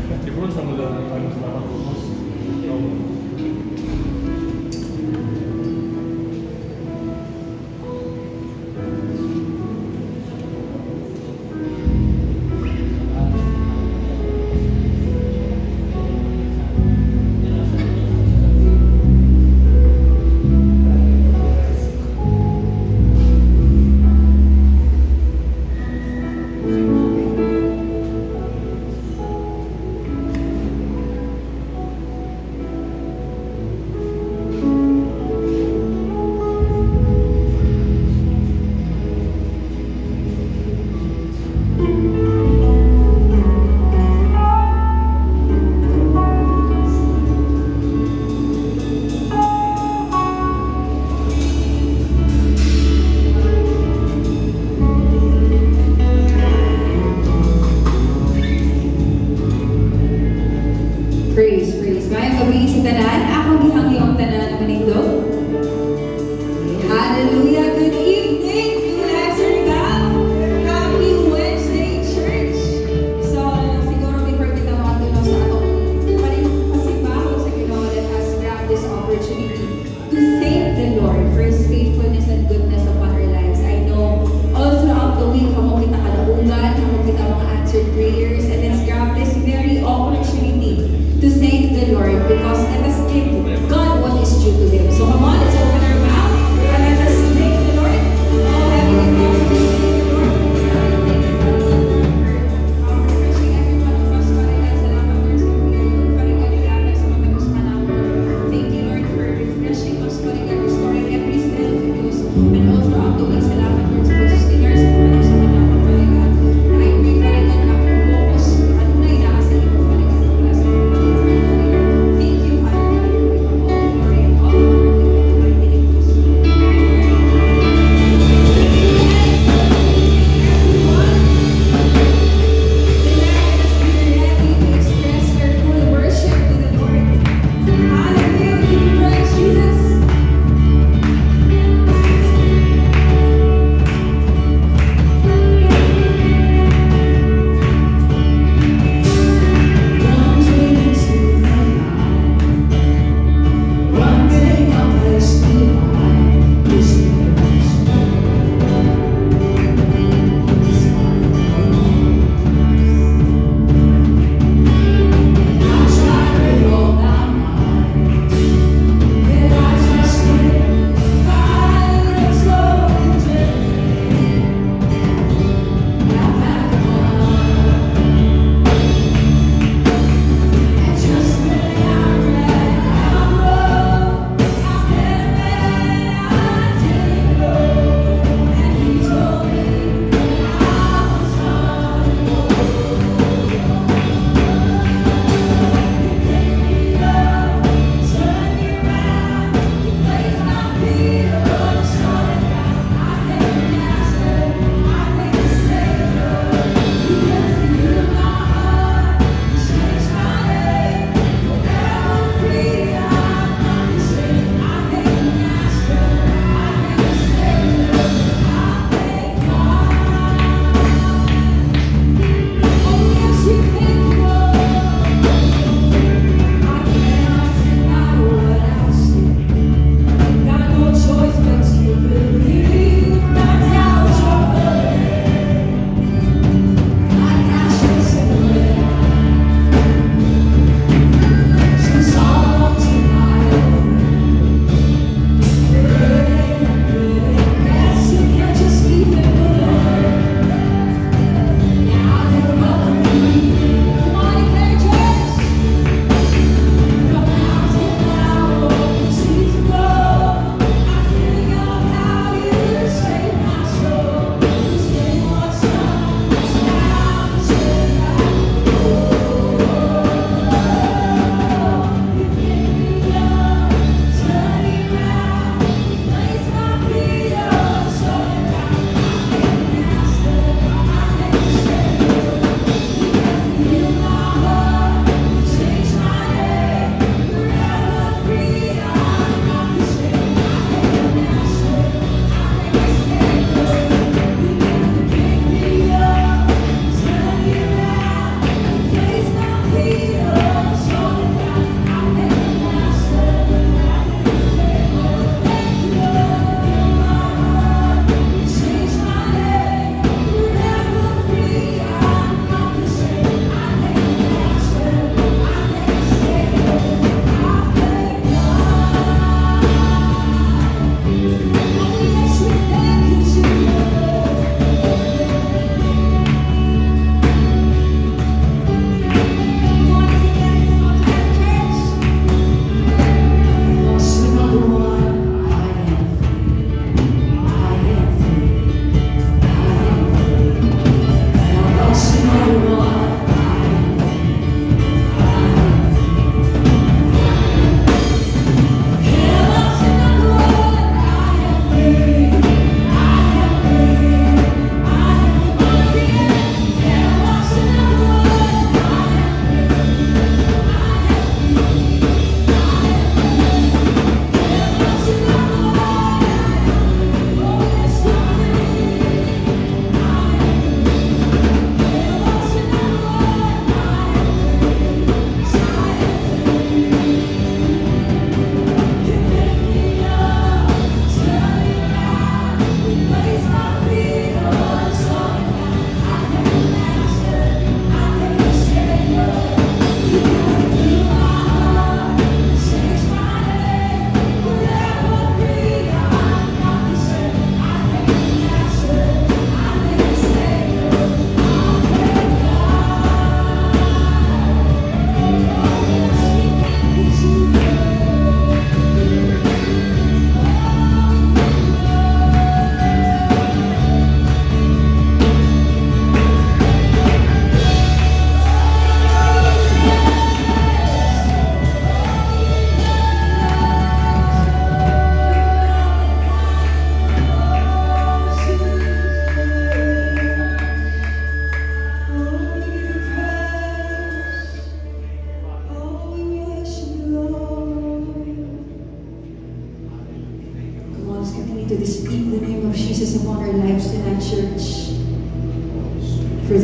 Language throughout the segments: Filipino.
Die Wurzelmüller eines Lagerhofs.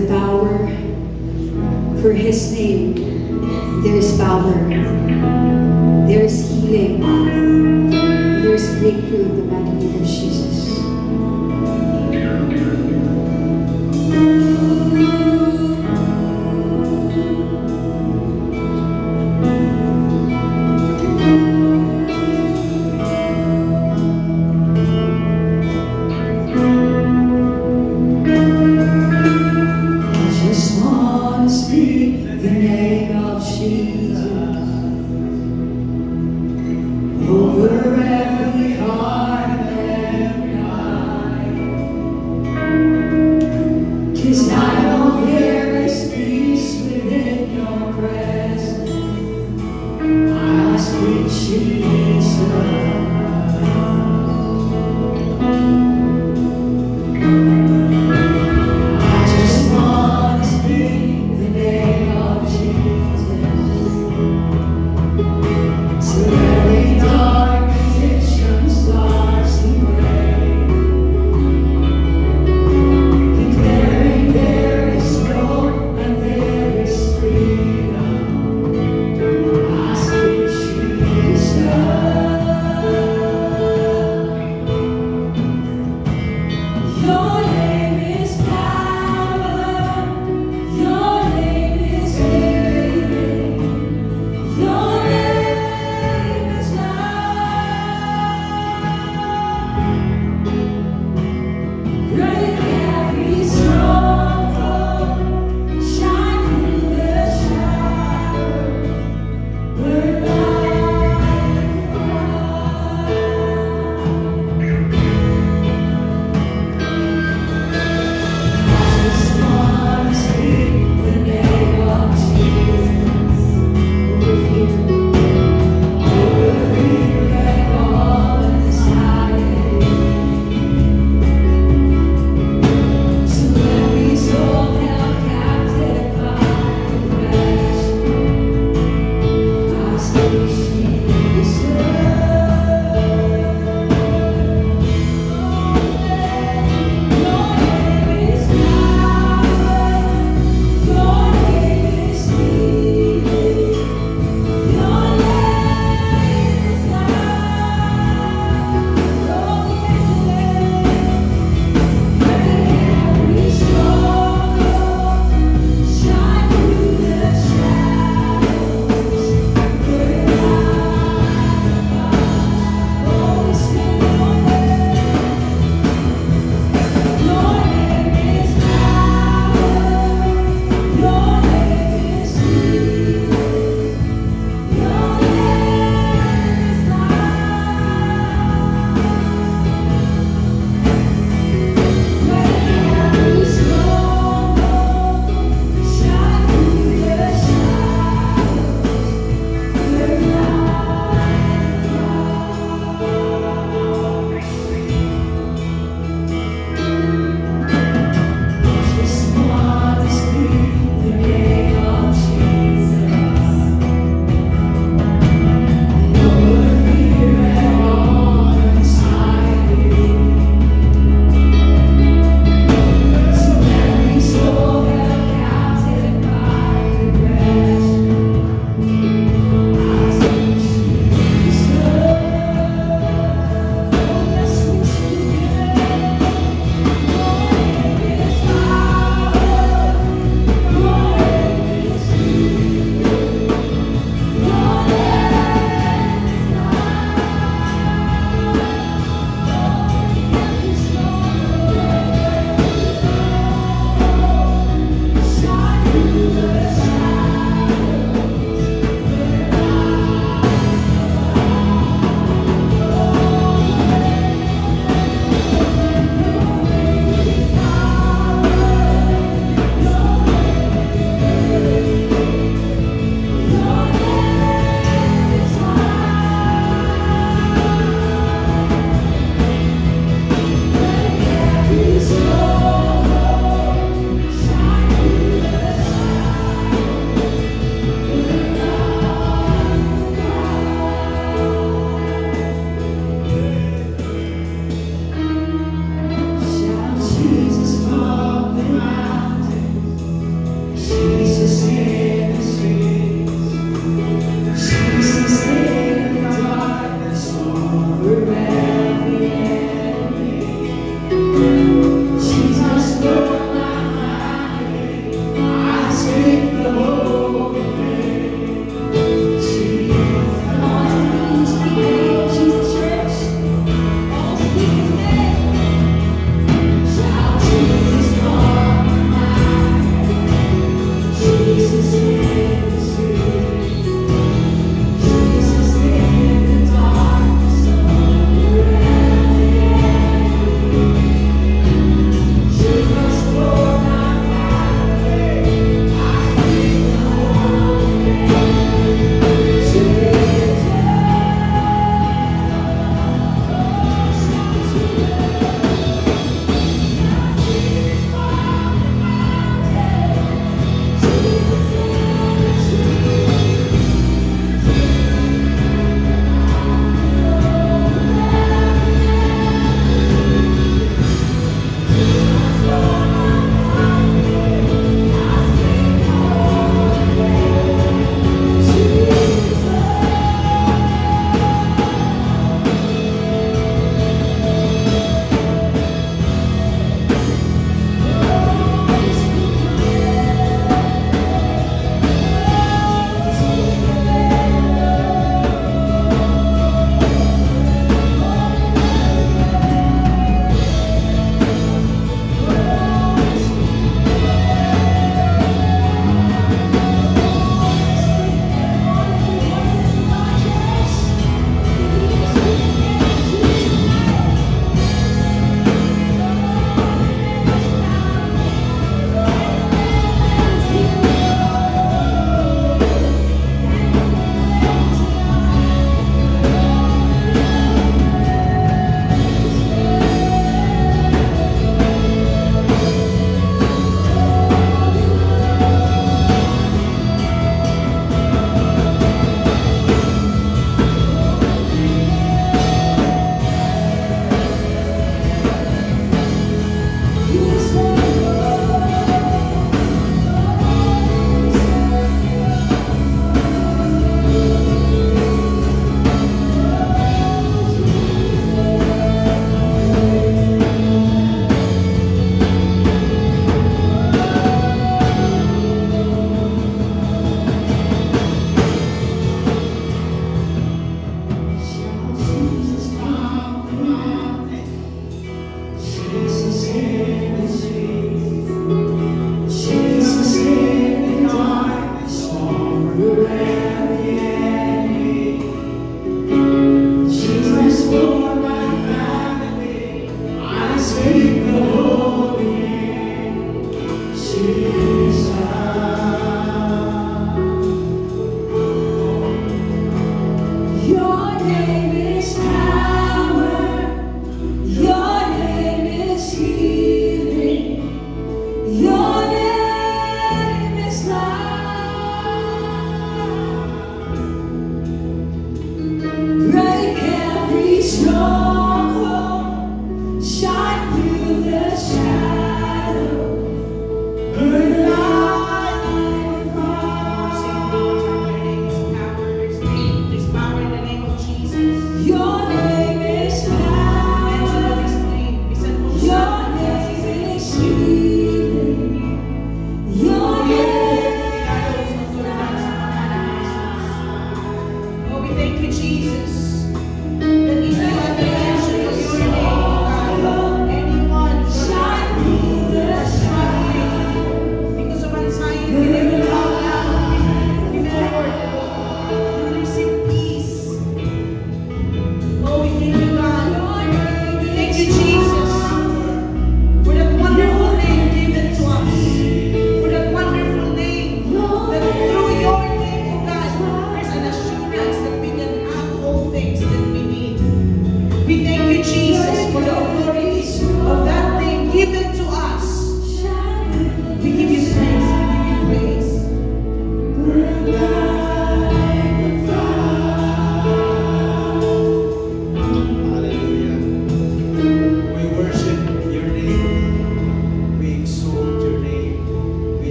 the power. For His name, there is power. There is healing. There is breakthrough in the mighty name of Jesus. Over every heart and every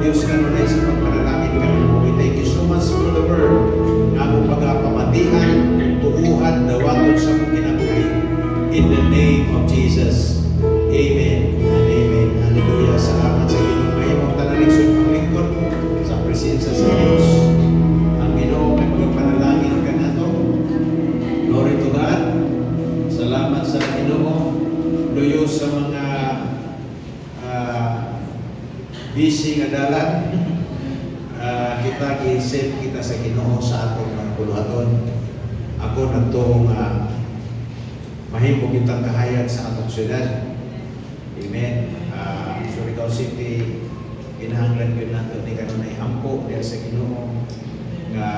Diyos kanunay sa pagpanalangin kami. We thank you so much for the word na mo pagpamatihan, tuuhan, dawaton sa mong kinabuhi. In the name of Jesus. Amen and amen. Hallelujah. Salamat sa Ginoo. Mahimong tanalisod ang lingkod mo sa presensya sa Diyos. Ang Ginoo may pagpanalangin ka na to. Glory to God. Salamat sa Ginoo. Luyo sa mga busy nga dalan. Kita gi-save kita sa Ginoo sa atong mga kuluhaton. Ako nagtuong mahimo kitang kahayag sa atong syudad. Amen. Surigao City, kinahanglan yun nato ni kanunay ampo diya sa Ginoo nga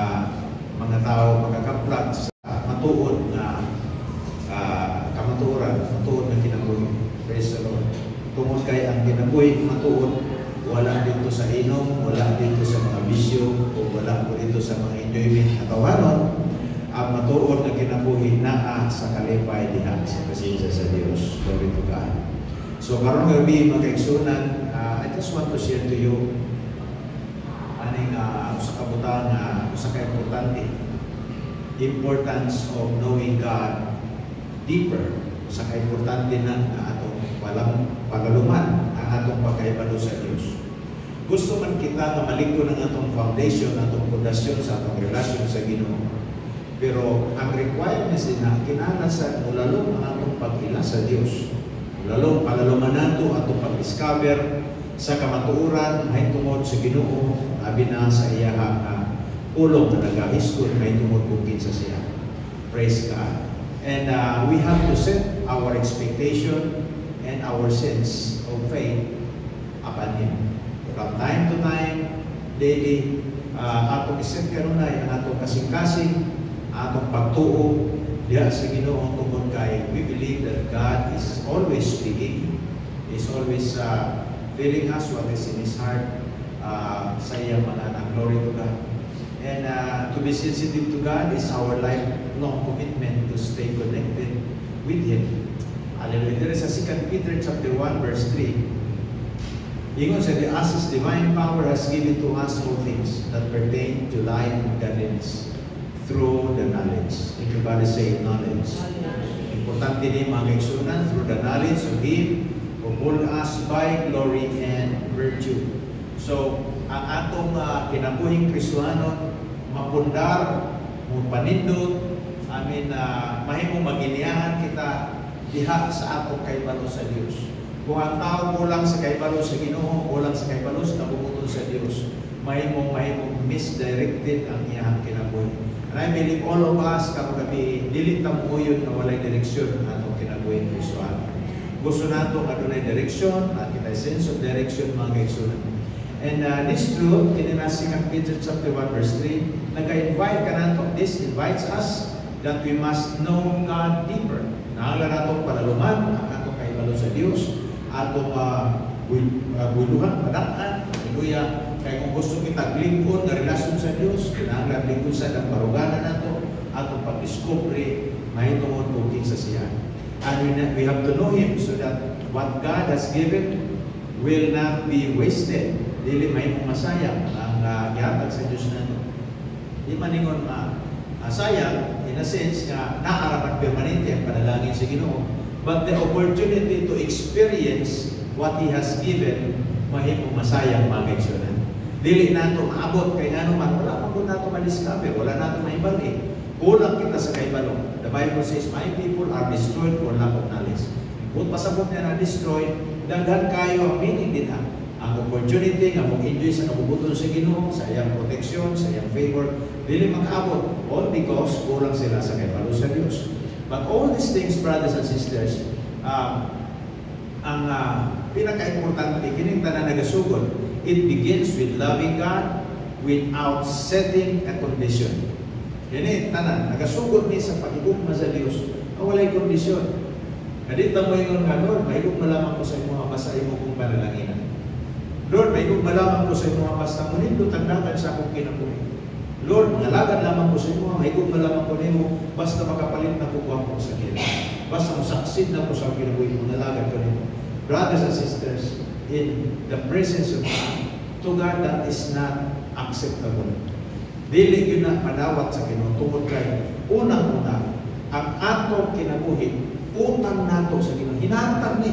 mga tao makakaplat sa matuod na kamatuoran, matuod na kinabuhi. Praise the Lord. Tungod kay ang kinabuhi matuod, wala dito sa inom, wala dito sa mga bisyo, o wala po dito sa mga enjoyment na kawaron. Ang matuod na kinabuhi naa sa kalipay diha sa presensya sa Dios. Glory to God. So karon gabi mga kaigsunan, I just want to share to you aning usa ka butang usa ka importante, importance of knowing God deeper. Usa ka importante na atong pagaluman ang atong pagkaibalo sa Dios. Gusto man kita nga malikod ang atong foundation, atong pundasyon sa atong relasyon sa Ginoo. Pero ang requirements din na kinahanglan sa mulalong ang atong pag-ila sa Dios. Mulalong pagaluman nato atong pag-discover sa kamatuoran may tungod sa Ginoo, abi na sa iyaha pulong na nagahiskon may tungod kung kinsa siya. Praise God. And we have to set our expectation and our sense of faith upon Him. From time to time, daily, atong iset kanunay ang atong kasing-kasing, atong pagtuo diya sa Ginoo tungod kay we believe that God is always speaking. He is always telling us what is in His heart sa iyang mga anak. Glory to God. And to be sensitive to God is our lifelong commitment to stay connected with Him. Hallelujah. There is a 2 Peter chapter 1 verse 3. Ingon sa as His divine power has given to us all things that pertain to life and godliness through the knowledge. Everybody say knowledge. Importante din mga kaigsunan, through the knowledge of Him who called us by glory and virtue. So, ang atong kinabuhing Kristohanon, mapundar, panindot, mahimong maginiahan kita diha sa atong kaibalo sa Dios. Kung ang tao kulang sa kaibalo sa Ginoo, kulang sa kaibalo sa nabubuton sa Dios, mahimong misdirected ang iyang kinabuhi. And I believe all of us kagabi dili ta muyon na walay direksyon ang atong kinabuhing Kristohanon. Gusto nato adunay direksyon, kita sense of direction mga kaigsunan. And this truth, in 2 Peter chapter 1 verse 3, nag-invite ka nato. This invites us that we must know God deeper. Nahanglan natong palaluman ang atong kaibalo sa Dios, atong buluhan, padaan, hallelujah. Kaya kung gusto kita lingkod na relasyon sa Dios, kinahanglan lingkod sa ng paruganan nato, atong pag-discovery, mahitungod kung kinsa siya. And we have to know Him so that what God has given will not be wasted. Dili may masayang ang gihatag sa Diyos nato. Di maningon masayang in a sense nga naarapat permanente ang panalangin sa Ginoo. But the opportunity to experience what He has given, mahimong masayang mga kaigsunan. Dili nato maabot kay ngano man wala man nato ma-discover, wala nato maibalik. Kulang kita sa kaibalo. The Bible says, my people are destroyed for lack of knowledge. Kung pasabot niya na destroyed, daghan kayo ang meaning din ang opportunity nga mag-enjoy sa kabubuton sa Ginoo, sa iyang protection, sa iyang favor, dili makaabot, all because kulang sila sa kaibalo sa Dios. But all these things, brothers and sisters, ang pinaka-importante, kining tanan nagasugod, it begins with loving God without setting a condition. Yan tanan, nagasugod ni sa pag-igugma sa Dios, walay kondisyon. Kadita mo yung nga, Lord, may igugma lamang ko sa mga basa imo kong panalanginan. Lord, may igugma lamang ko sa mga basta mo nito, tagdagan sa akong kinabuhi. Lord, ngalagad lamang ko sa inyo, may igugma lamang ko nimo, basta makapalit na ko ko sa kila. Basta masaksid na ko sa kinabuhi mo, nalagad ko nimo. Brothers and sisters, in the presence of God, to God that is not acceptable. Dili yun na madawat sa Ginoo tungod kay unang-una ang atong kinabuhi utang nato sa Ginoo. Hinatag ni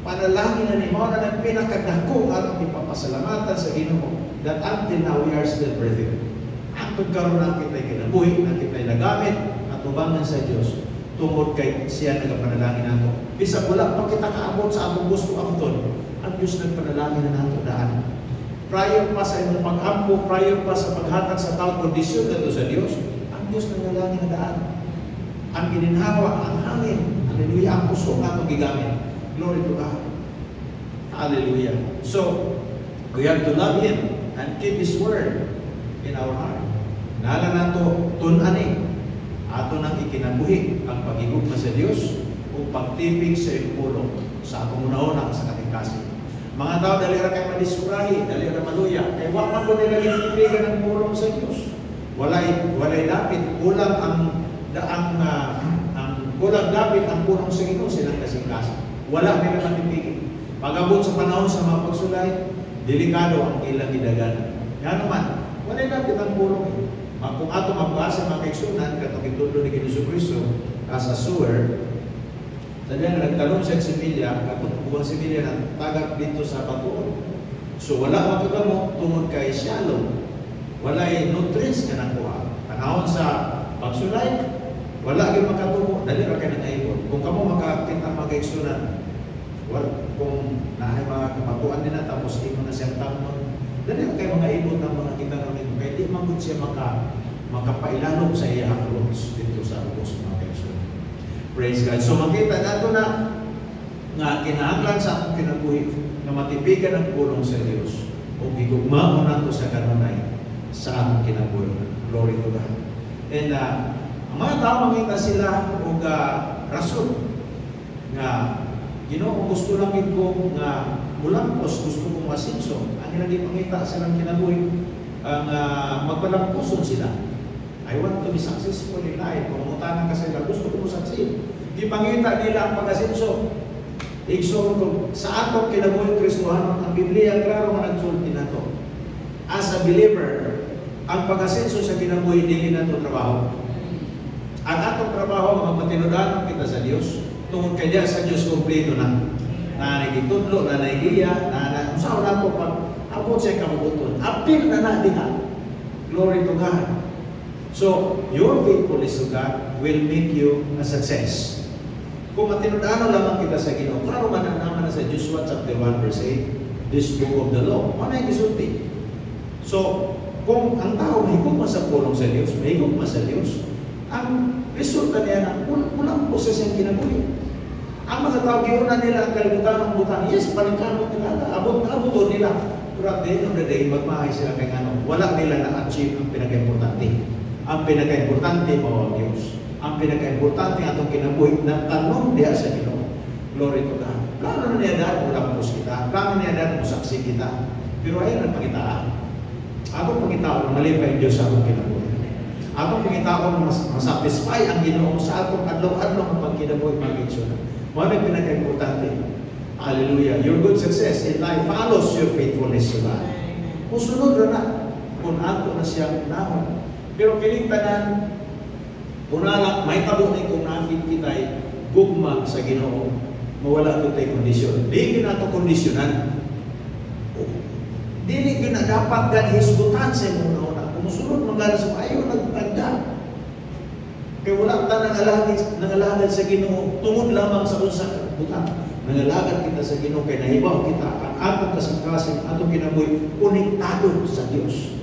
panalangin na ni mao na ang pinakadako atong ipapasalamatan sa Ginoo that until now we are still breathing. Atong karon ang kita'y kinabuhi, ang kita'y nagamit at ubangan sa Dios tungod kay siya nagapanalangin nato. Bisag wala pa kita kaabot sa atong gusto abton, ang Dios nagpanalangin na nato daan. Prior pa sa imong pag-ampo, prior pa sa paghatag sa taong kondisyon dito sa Dios, ang Dios nanalangin na daan. Ang gininhawa, ang hangin, hallelujah, ang puso nga itong gigamit. Glory to God. Hallelujah. So, we have to love Him and keep His word in our heart. Nala nato tun-ani, ato nang ikinabuhi ang pagigugma sa Dios o pagtipig sa impulong sa atong una-una sa katingkasin. Mga tao, dali ra kay madisurahi, dali ra maluya. Kay wa man ko nila gitipigan ng pulong sa Dios. Walay dapit kulang ang kulang dapit ang pulong sa Ginoo silang kasingkasan. Wala nila matipigin. Pag-abot sa panahon sa mga pagsulay, delikado ang ilang gidaganan. Nga naman, walay dapit ang pulong. Kung ato mabasa mga kaigsunan, katong itulo ni Jesucristo as a sewer, sa diyan nagtanong sa Sibilla, katong buwang Sibilla na tagak dito sa batuon. So wala makagamo tungod kay shallow. Walay nutrients ka nakuha. Panahon sa pagsulay, wala gyud makatubo, dali ra kay nang-aibon. Kung kamo makakita magkaigsunan, kung naay mga kapatuan din na tapos imo na siyang tamon, dali ra kay mga ibon ng mga kita namin. Kaya di man gud siya makapailanog sa iyang roots dito sa ubos mga kaigsunan. Praise God. So makita nato na nga kinahanglan sa akong kinabuhi na matipigan ang pulong sa Dios o gigugmaon nato sa kanunay sa akong kinabuhi. Glory to God. And ang mga tao makita sila og rason nga Ginoo, gusto lang ko nga mulampos, gusto kong masinso. Ang hindi makita silang kinabuhi ang magpalampos sila. I want to be successful in life. Kung umutanan ka sila, gusto ko succeed. Di pangita nila ang pag-asenso. Igsuro ko, sa atong kinabuhi Kristohanon, ang Biblia, klaro nga nagsulti na to. As a believer, ang pag-asenso sa kinabuhi, hindi na ito trabaho. Ang atong trabaho, magmatinudanan kita sa Diyos, tungkol kaya sa Diyos kompleto na. Na nagitudlo, na naigiya, na usaw na ito pag abot siya kamubuton. Apil na diha. Glory to God. So, your faithfulness to God will make you a success. Kung matinudano lamang kita sa Ginoo, klaro man naman na sa Joshua chapter 1 verse 8, this book of the law, ano yung gisulti? So, kung ang tao mahigugma sa pulong sa Diyos, mahigugma sa Diyos, ang resulta niya na walang proses yung kinabuhi. Ang mga tao, giunan nila ang kalimutan ng butang, yes, palikano nila, abot nila. Pero at the end of the day, magmahay sila kay ano, wala nila na-achieve ang pinaka-importante. Ang pinaka-importante mo ang Diyos. Ang pinaka-importante atong kinabuhi na tanong diya sa Ginoo. Glory to God. Plano na niya dahil mula po kita. Plano niya dahil musaksi kita. Pero ayun ang pagitaan. Atong pagitaan, malipay Diyos sa atong kinabuhi. Atong pagitaan, masatisfy ang Ginoo sa atong adlaw-adlaw ang pagkinabuhi mag-iksyon. Ano ang pinaka-importante? Hallelujah. Your good success in life follows your faithfulness to God. Kusunod na kung ato na siyang nahon. Pero kining tanan, unala, may tabo na kung nakit kita'y gugma sa Ginoo, mawala ito tayo kondisyon. Di na ito kondisyonan. Di na dapat gan hisgutan sa muna. Kung musunod magana sa ayaw, nagtagda. Kaya wala ta nangalagad sa Ginoo, tungod lamang sa unsa butang. Nangalagad kita sa Ginoo, kaya nahibaw kita, ang atong kasangkasin, atong kinabuhi, konektado sa Diyos.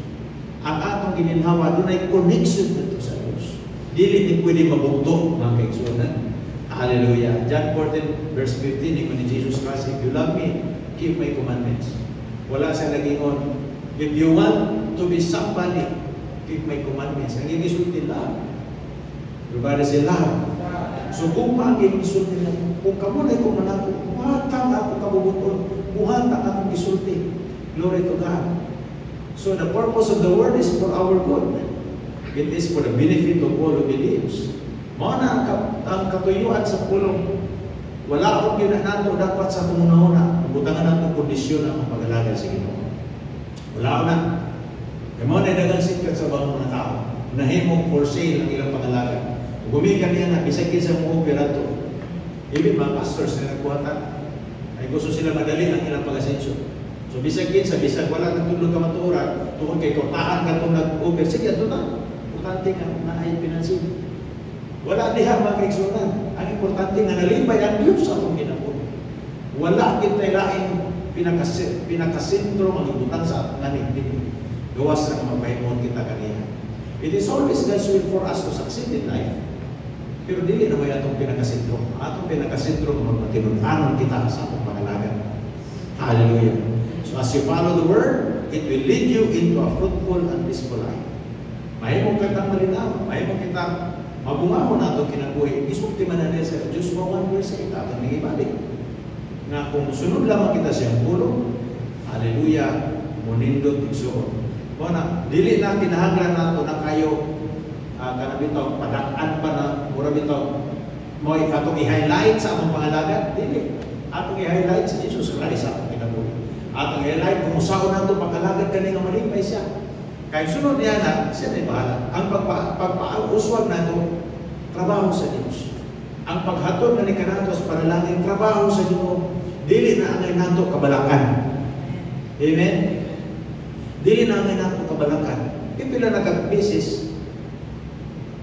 Ang atong gininhawa, doon ay connection dito sa Diyos. Dili ni pwede mabugto, mga kaigsunan. Hallelujah. John 14, verse 15, ni Jesus Christ, if you love me, keep my commandments. Wala sa nagingon, if you want to be somebody, keep my commandments. Ang gisulti love. Everybody say love. So kung pa ang gisulti na, kung kamo na kung manako, muhatang ako kabubuton, muhatang akong gisulti. Glory to God. So the purpose of the word is for our good. It is for the benefit of all who believes. Mao na ang katuyuan sa pulong. Wala akong ginanato dapat sa tumunahuna. Butangan ang kondisyon ang pag-alaga sa Ginoo. Wala ko na. Kaya mo na dagang sikat sa mga tao. Nahimong for sale ang ilang pangalaga. Gumigan niya na, bisag sa mga operato. Even mga pastors na nagkuhatan, ay gusto sila madali ang ilang pag-asensyo. So bisag wala nang tulog ka maturan, tungkol kay kautaan ka itong nag-over, sige, ito na. Importante nga na ay pinansin. Wala diha mga kaigsunan. Ang importante nga nalipay ang Diyos sa atong ginapon. Wala kita'y laing pinakasentro ang ibutan sa nanigdig. Gawas na mapahimon kita kanina. It is always God's will for us to succeed in life. Pero dili na may atong pinakasentro. Atong pinakasentro kung magtinunanon kita sa atong pangalagan. Hallelujah. So as you follow the Word, it will lead you into a fruitful and peaceful life. Mahimong kitang malinaw. Mahimong kitang mabunga na itong kinabuhi. Isulti man na sa Diyos mo 1 verse 8 atong nangibalik. Na kung sunod lamang kita siyang pulong, hallelujah, munindot igsoon. Kuna, dili na kinahanglan nato na kayo kanabitaw, padaan pa na mura bitaw mo atong i-highlight sa among pangalaga. Dili. Atong i-highlight sa Jesus Christ sa atong kinabuhi. Atong i-highlight kung saan nato pangalaga kani nga malipay siya. Kaya sunod niya na, siya na bahala. Ang pagpauswag nato, trabaho sa Diyos. Ang paghatod na ni kanatos panalangin, trabaho sa Diyos. Dili na angay nato kabalakan. Amen? Dili na angay nato kabalakan. Pipila na kag-basis,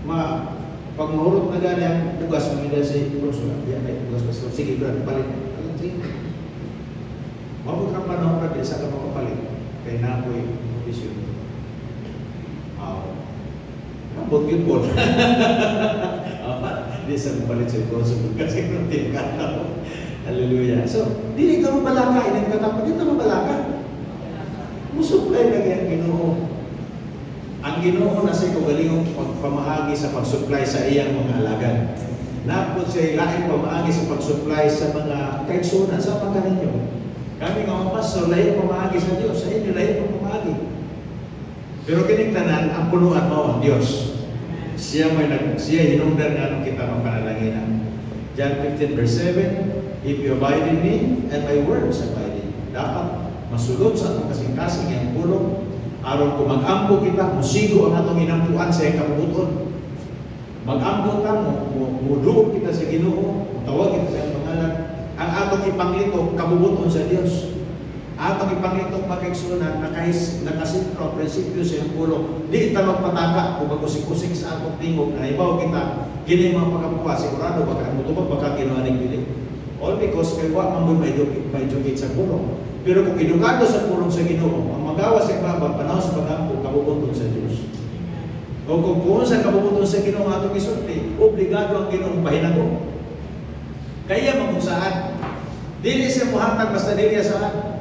pag mahulog na gani ang bugas, mamila si Rosula. Yan ay bugas pastor. Sige, brad, palit. Sige. Mabot ang panahon na din sa kamapapalit. Kaya na ako'y provision. Mabot yun po. Hindi sa mapalit si Rosula. Kasi kung tingkat na po. Hallelujah. So, dili ka mabalaka. Hindi ka tapos. Dili ka mabalaka. Musuplay na kaya Ginoo. Ang Ginoo na sa kaugalingong pagpamahagi sa pag-supply sa iyang mga alagad. Napod siya ilaing pamahagi sa pag-supply sa mga kaigsunan sa mga ninyo. Kami nga mga pastor, lahi pamahagi sa Diyos. Sa inyo, lahi pamahagi. Pero kinigtanan, ang punuan mo ang Diyos. Siya hinungdan nga nung kita magpanalaginan. John 15 verse 7, if you abide in me, and my words abide in you. Dapat masulod sa atong kasing-kasing yung pulong. Aron kung mag-ampo kita, musigo ang atong inampuan sa iyang kabubuton. Mag-ampo ka, muduog kita sa Ginoo, tawag kita sa iyang pangalan. Ang atong ipanglito, kabubuton sa Diyos. Atong ipanglito, makaigsunan, nakasintro ang prinsipyo sa iyang pulong. Di italog pataka, kung magkusik-kusik sa atong tingog, na ibaw kita, kini mga pagkapuwa, sigurado, baka mutubag, baka ginawaning bilik. All because kay wa man may dugit sa pulong. Pero kung edukado sa pulong sa Ginoo, ang magawa sa ibaba, panahon sa pagampo, kabubuton sa Diyos. O kung sa kabubuton sa Ginoo ang atong isulti, obligado ang Ginoo pahinago. Kaya magusaan. Dili siya muhatag basta dili saan.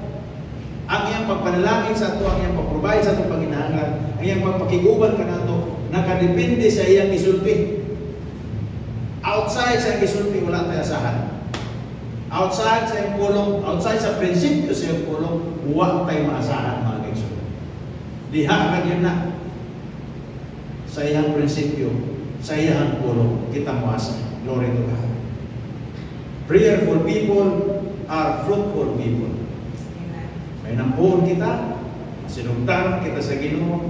Ang iyang pagpanalangin sa ato, ang iyang pag-provide sa atong panginahanglan, ang iyang pagpakiguban ka nato, nakadepende sa iyang isulti. Outside sa iyang isulti, wala tayo asahan. Outside sa iyong pulong, outside sa prinsipyo sa iyong pulong, huwag tayo maasahan mga kaigsunan. Diha ka yun na. Sa iyang prinsipyo, sa iyang pulong, kita moasa. Glory to God. Prayerful people are fruitful people. May nampuon kita, masinugtan kita sa Ginoo,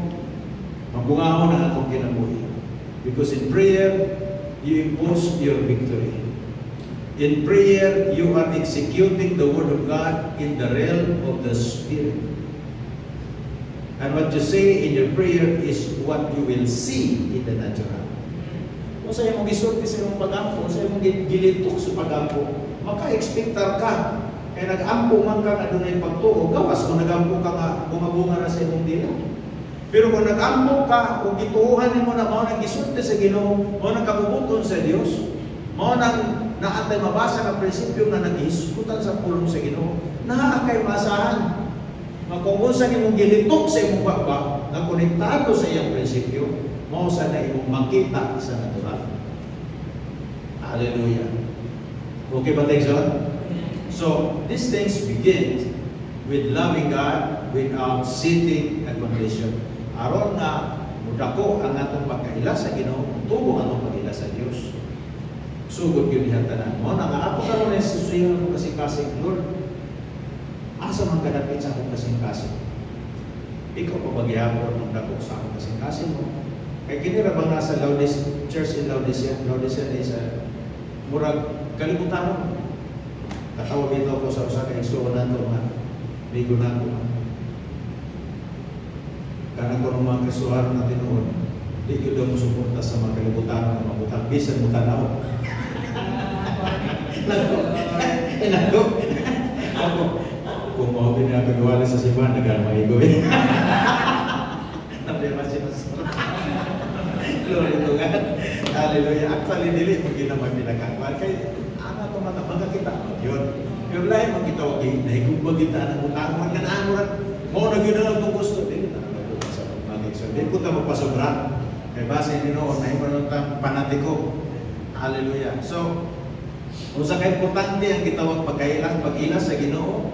mabungahon ang atong kinabuhi. Because in prayer, you impose your victory. In prayer, you are executing the Word of God in the realm of the Spirit. And what you say in your prayer is what you will see in the natural. Kung sa iyong gisulti sa iyong pag-ampo, kung sa iyong gilitok sa pag-ampo, maka-expectar ka. Kaya nag-ampo man ka na doon ay pagtuo, gawas kung nag-ampo ka nga, bumabunga na sa iyong dila. Pero kung nag-ampo ka, kung gituuhan mo na, mao nang gisulti sa Ginoo, mao nang kabubuton sa Dios, mao nang naatay mabasa ng prinsipyo na nag-ihiskutan sa pulong sa Ginoo, naakay masahan. Kung sa imong gilitok sa imong baba, na konektado sa iyang prinsipyo, mao sa na imong makita sa natural. Hallelujah. Okay ba tayo sa? So, these things begin with loving God without seeking and condition. Aron na mudako ang atong pagkaila sa Ginoo, tubo ang atong pagkaila sa Dios. Sugod yun niya tanan mo. Nga ako karoon na susuyo ng kasing-kasing, Lord, asa man kadapit sa akong kasing-kasing? ikaw pa magyapon ng dakok sa akong kasing-kasing mo. Kaya kinira bang nasa church in Laodicea is murag kalibutan. Katawag ito ko sa usa ka igsoon nato nga bigo na ko. Kanang ko ng mga kasuhan na tinuod, di ko daw musuporta sa mga kalibutan na mabutang bisan mo tanaw. Nako. Ako, kung maubin na ako iwala sa simbahan, nagamay ko eh. Nabi masih masuk. Glory to God. Hallelujah. Actually, dili mo ginamay pinakakuan. Kaya, ano ito matabaga kita? Yun. Yung lahat mo kita, okay, nahigumbag kita ng utang. Magkanaan mo rin. Mo na gano'n itong gusto. Dili na. So, dili ko ito mapasobra. Kaya base hindi noon, nahiman ng panatiko. Hallelujah. So, kung sa ka-importante ang gitawag pag-ilas sa Ginoo,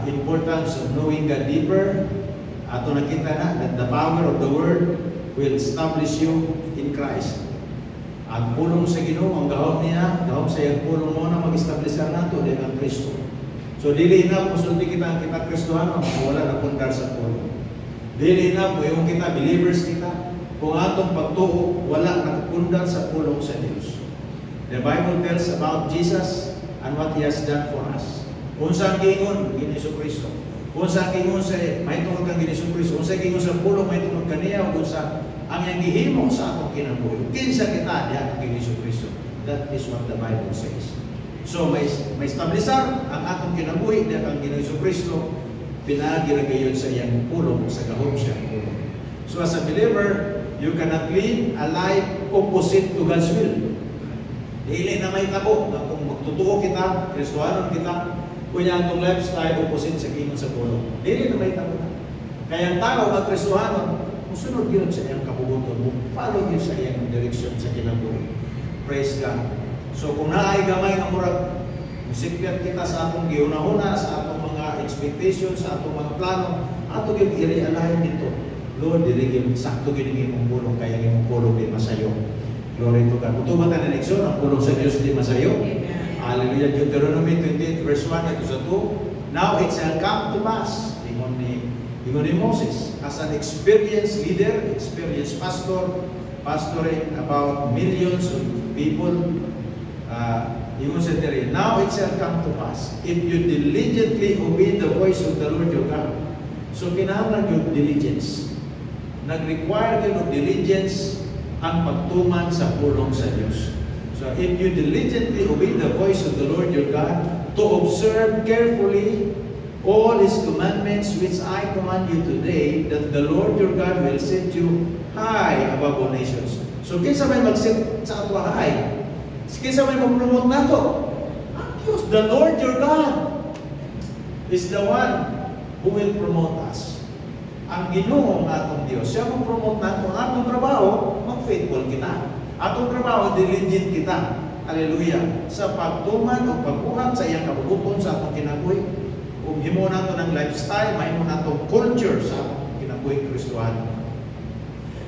importance of knowing God deeper, ato nakita na that the power of the Word will establish you in Christ. Ang pulong sa Ginoo, ang gahom niya, gahom sa iyang pulong mo na mag-establishar nato din ang Kristo. So, dili na po sulti kita Kristohano, wala na pundar sa pulong. Dili na po yung kita, believers kita, kung atong pagtuo, wala na pundar sa pulong sa Diyos. The Bible tells about Jesus and what He has done for us. Kung saan gingon, Giniso Kristo. Kung saan gingon sa may tungkol kang Giniso Kristo. Kung saan gingon sa pulong, may tungkol kaniya. Kung saan ang yang gihimo sa atong kinabuhi. Kinsa kita, diyan ang Giniso Kristo. That is what the Bible says. So, may establisar ang atong kinabuhi, diyan ang Giniso Kristo, pinagiragayon sa iyang pulong, sa gahom siya pulong. So, as a believer, you cannot live a life opposite to God's will. Dili na may tabo na kung magtutuo kita, Kristohanon kita, kunya itong lifestyle opposite sa kingon sa pulong. Dili na may tabo na. Kaya ang tao ng Kristohanon, musunod yun sa iyang kabubuton mo, follow yun sa iyang direksyon sa kinabuhi. Praise God. So kung naay gamay ng murag, musikyat kita sa atong giunahuna, sa atong mga expectations, sa atong mga plano, ato yung i-realign dito. Lord, dirigin, sakto ginigin mong pulong, kaya yung pulong di masayo. Glory to God. Kung tumatan na neksyon, ang pulong sa Diyos di masayo. Hallelujah. Deuteronomy 28 verse 1 ito sa 2. Now it shall come to pass, ingon ni Moses, as an experienced leader, experienced pastor, pastoring about millions of people, ingon sa diri, now it shall come to pass, if you diligently obey the voice of the Lord your God. So kinahanglan yung diligence. Nag-require yun of diligence ang pagtuman sa pulong sa Diyos. So, if you diligently obey the voice of the Lord your God to observe carefully all His commandments which I command you today, that the Lord your God will set you high above all nations. So, kinsa may mag-set sa ato high? Kinsa may mag-promote nato? Ang Diyos, the Lord your God is the one who will promote us. Ang Ginoo ng atong Diyos, siya mag-promote nato. Ang atong trabaho, mag-faithful kita. Atong trabaho, diligent kita. Hallelujah. Sa pagtuman o pagbuhat sa iyang kabubuton sa atong kinabuhi. Kung himo nato ng lifestyle, mahimo nato culture sa atong kinabuhi Kristohan.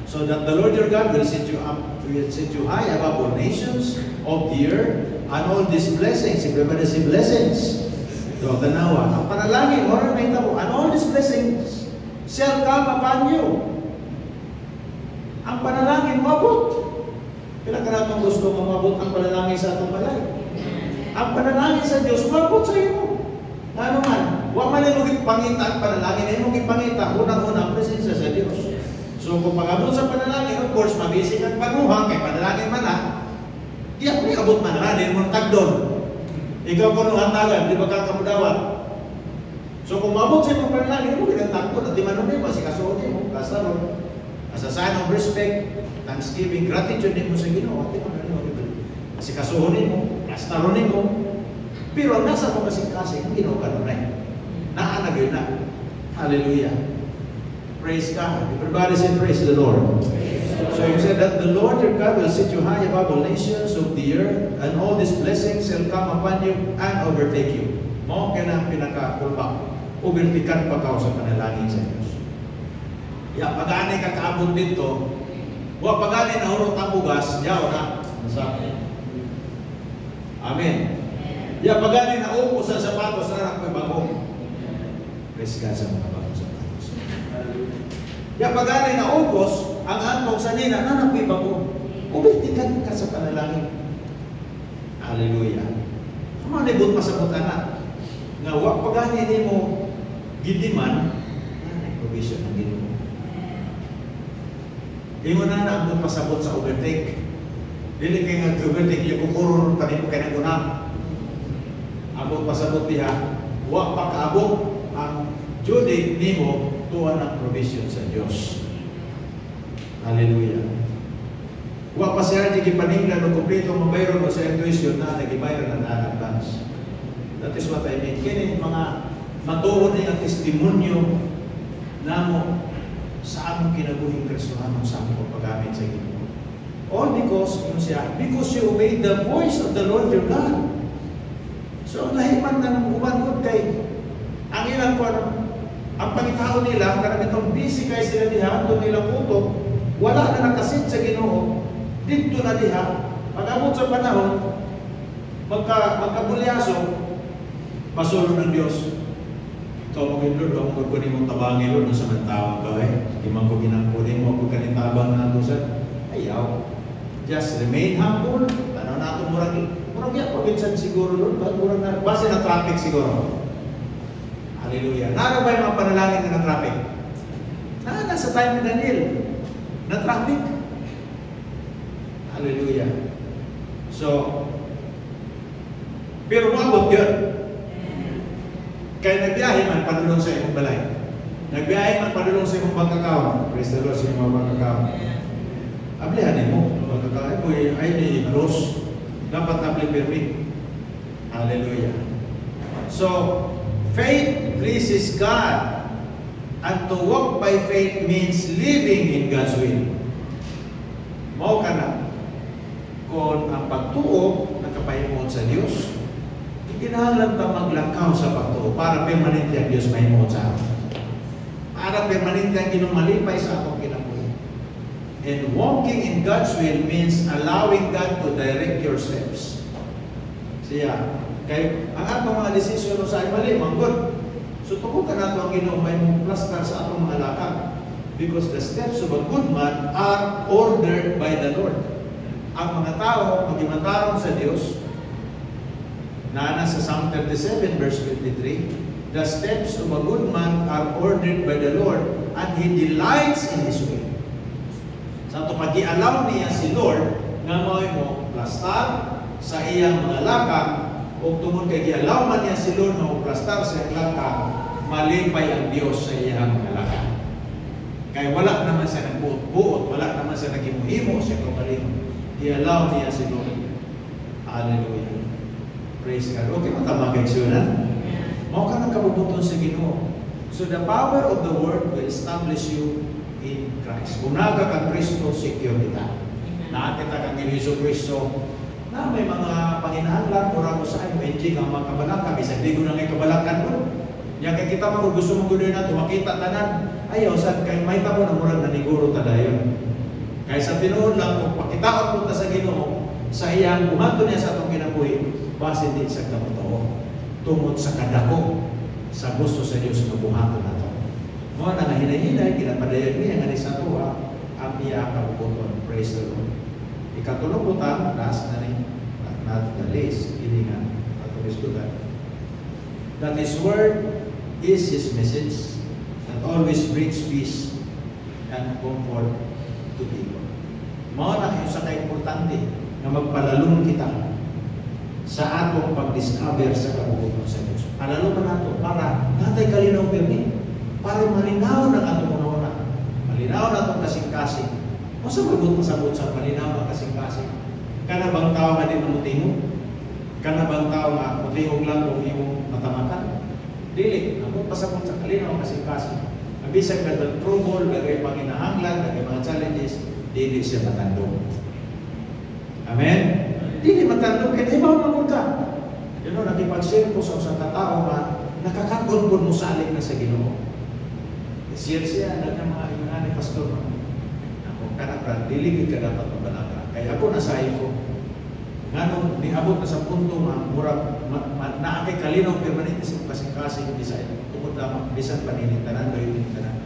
So that the Lord your God will set you up, will set you high above all nations of the earth, and all these blessings, everybody say blessings. So, tanawa, ang panalangin, oras may tabo, and all these blessings shall come upon you. Ang panalangin, mabot. Pinakaratong gusto mo mabot ang panalangin sa atong balay. Ang panalangin sa Diyos, mabot sa iyo. Ano man, huwag man yung ipangita ang panalangin, yung ipangita, unang-unang presensya sa Diyos. So kung pag-abot sa panalangin, of course, mabisig ang panuhang, kay panalangin man na, di ako abot man na, di mo tagdon. Ikaw ko nung hantagan, di ba kakamudawat? So kung mabot sa iyong panalangin, mo kinatagdon, at di man nun si kasuhin mo, kasaron. As a sign of respect, thanksgiving, gratitude din mo sa Ginoo, at di man nun, kasi kasuhin mo, kastaronin mo, pero ang nasa mo kasi Ginoo ka nun rin. Naanag yun na. Hallelujah. Praise God. Everybody say praise the Lord. So you said that the Lord your God will set you high above all nations of the earth, and all these blessings shall come upon you and overtake you. Mo ka na pinakakulbak. Ubertikan pa ka sa panalangin sa Diyos. Ya, pag-ani ka kaabot dito, huwag pag-ani na urot ang bugas, yaw na. Amen. Ya, pag-ani na upo sa sapatos, na may bagong. Praise God sa mga bagong sapatos. Ya pagani na ubos, ang antong sa nina, nanapoy ba mo? Ubitikan ka sa panalangin. Hallelujah. Kumanibot pa sa butana. Nga wak pagani ni mo gidiman, provision ng Ginoo. Di mo na naabot pasabot sa overtake. Dili kay nga overtake yung kukurun pa rin kay nagunang. Abot pasabot diha, wa pa kaabot ang judig nimo tuwa ng provision sa Dios. Hallelujah. Wa pa siya di gipaninglan og kompleto mabayron mo sa tuition na nagibayran na advance. That is what I mean. Kini mga matuod ni ang testimonyo namo sa among kinabuhing Kristohanon sa among paggamit sa Ginoo. All because you obeyed the voice of the Lord your God. So nahiman ng uban kay ang ilang ang pangitao nila karang itong busy kay sila diha doon nilang utok, wala na nakasit sa Ginoo dito na diha. Pag-abot sa panahon magkabulyaso pasulong ng Diyos. Ikaw maging Lord, ako magkunin mong tabangin Lord sa mga tao ka Di man ko ginangkunin mo kung kanitabang na ito sa ayaw. Just remain humble. Ano na ito murag yan pabinsan siguro Lord. Murag na, base na traffic siguro. Hallelujah. Nara ba yung mga panalangin na traffic? Nasa time ni Daniel. Na traffic. Hallelujah. So, pero maabot yun. Kaya nagbiyahe man padulong sa imong balay. Nagbiyahe man padulong sa imong pagkakaon. Praise the Lord sa imong pagkakaon. Ablihan mo pagkakaon. Ay ni cross. Dapat na permit. Hallelujah. So, faith pleases God. And to walk by faith means living in God's will. Mao ka na. Kung ang pagtuo nakapahimon sa Diyos, kinahanglan ta maglakaw sa pagtuo para permanente ang Diyos mahimong sa atin. Para permanente ang Ginoo malipay sa atong kinabuhi. And walking in God's will means allowing God to direct your steps. Siya, kay ang atong mga desisyon sa mali, manggod. So tukutan nato ang Ginoo mahimong plastar sa atong mga lakang. Because the steps of a good man are ordered by the Lord. Ang mga tao, magimantarong sa Diyos, na sa Psalm 37 verse 23, the steps of a good man are ordered by the Lord, and He delights in His way. Sa ito, pag-i-allow niya si Lord, nga mo plastar sa iyang mga lakang, o tungod kay i-allow man niya si Lord na plastar sa iyang lakang, malipay ang Diyos sa iyang mga lakang. Kaya wala naman siya nagbuot-buot, wala naman siya naghimuhimo sa kapalimon. I-allow niya si Lord. Hallelujah. Praise God. Okay, matamagay siya na. Mao ka nang kabubuton sa Ginoo. So the power of the Word will establish you in Christ. Kung naga kang Kristo, secure kita. Nakakita kang Jesu Kristo na may mga panginahanglan o rago sa ayon, hindi kang mga kabalaka, bisag di ko na ngay kabalakan mo. Yan kay kita mo, gusto mong guloy na ito, makita tanan. Ayaw, sad kay may tamo na murag naniguro tadayon. Kaya sa tinuod lang, kung pakitaon punta sa Ginoo, sa iyang buhato niya sa itong kinabuhi, base din sa kapatoo, tungod sa kadako, sa gusto sa Diyos na buhato na ito. Mga nangahinay-hinay, kinapadayan niya nga ni sa tuwa, ang iya kabubuton. Praise the Lord. Ikatulong butang, last na rin, not the least, hindi nga, patulis ko that His word is His message that always brings peace and comfort to people. Mga na kayo sa ka-importante na magpalalong kita sa atong pag-discover sa kabubuton sa Diyos. Palalo pa nato para natay kalinaw pirmi, para malinaw ng atong una-una. Malinaw na itong kasing-kasing. Masa magbut masabot sa malinaw ng kasing-kasing? Kana bang tao nga din mamutingo? Kana bang tao nga mutingog lang kung iyong matamakan? Dili, nabot pasabot sa kalinaw ng kasing-kasing. Abisag ka ng trouble, lagay pang inahanglan, lagay mga challenges, dili siya matandong. Amen? Dili matandong, kaya ibaw naman ka. You know, nakipag-share ko sa usang katao nga, nakakagulbol mo sa alik na sa Ginoo. Share siya, naging mga iman ni Pastor. Ako, kanapran, diligid ka dapat mabalaka. Kaya ako nasahin ko, Nganong niabot na sa punto nga murag naakay kalinaw permanente sa kasing-kasing bisay tungod lamang bisan paninitanan tanan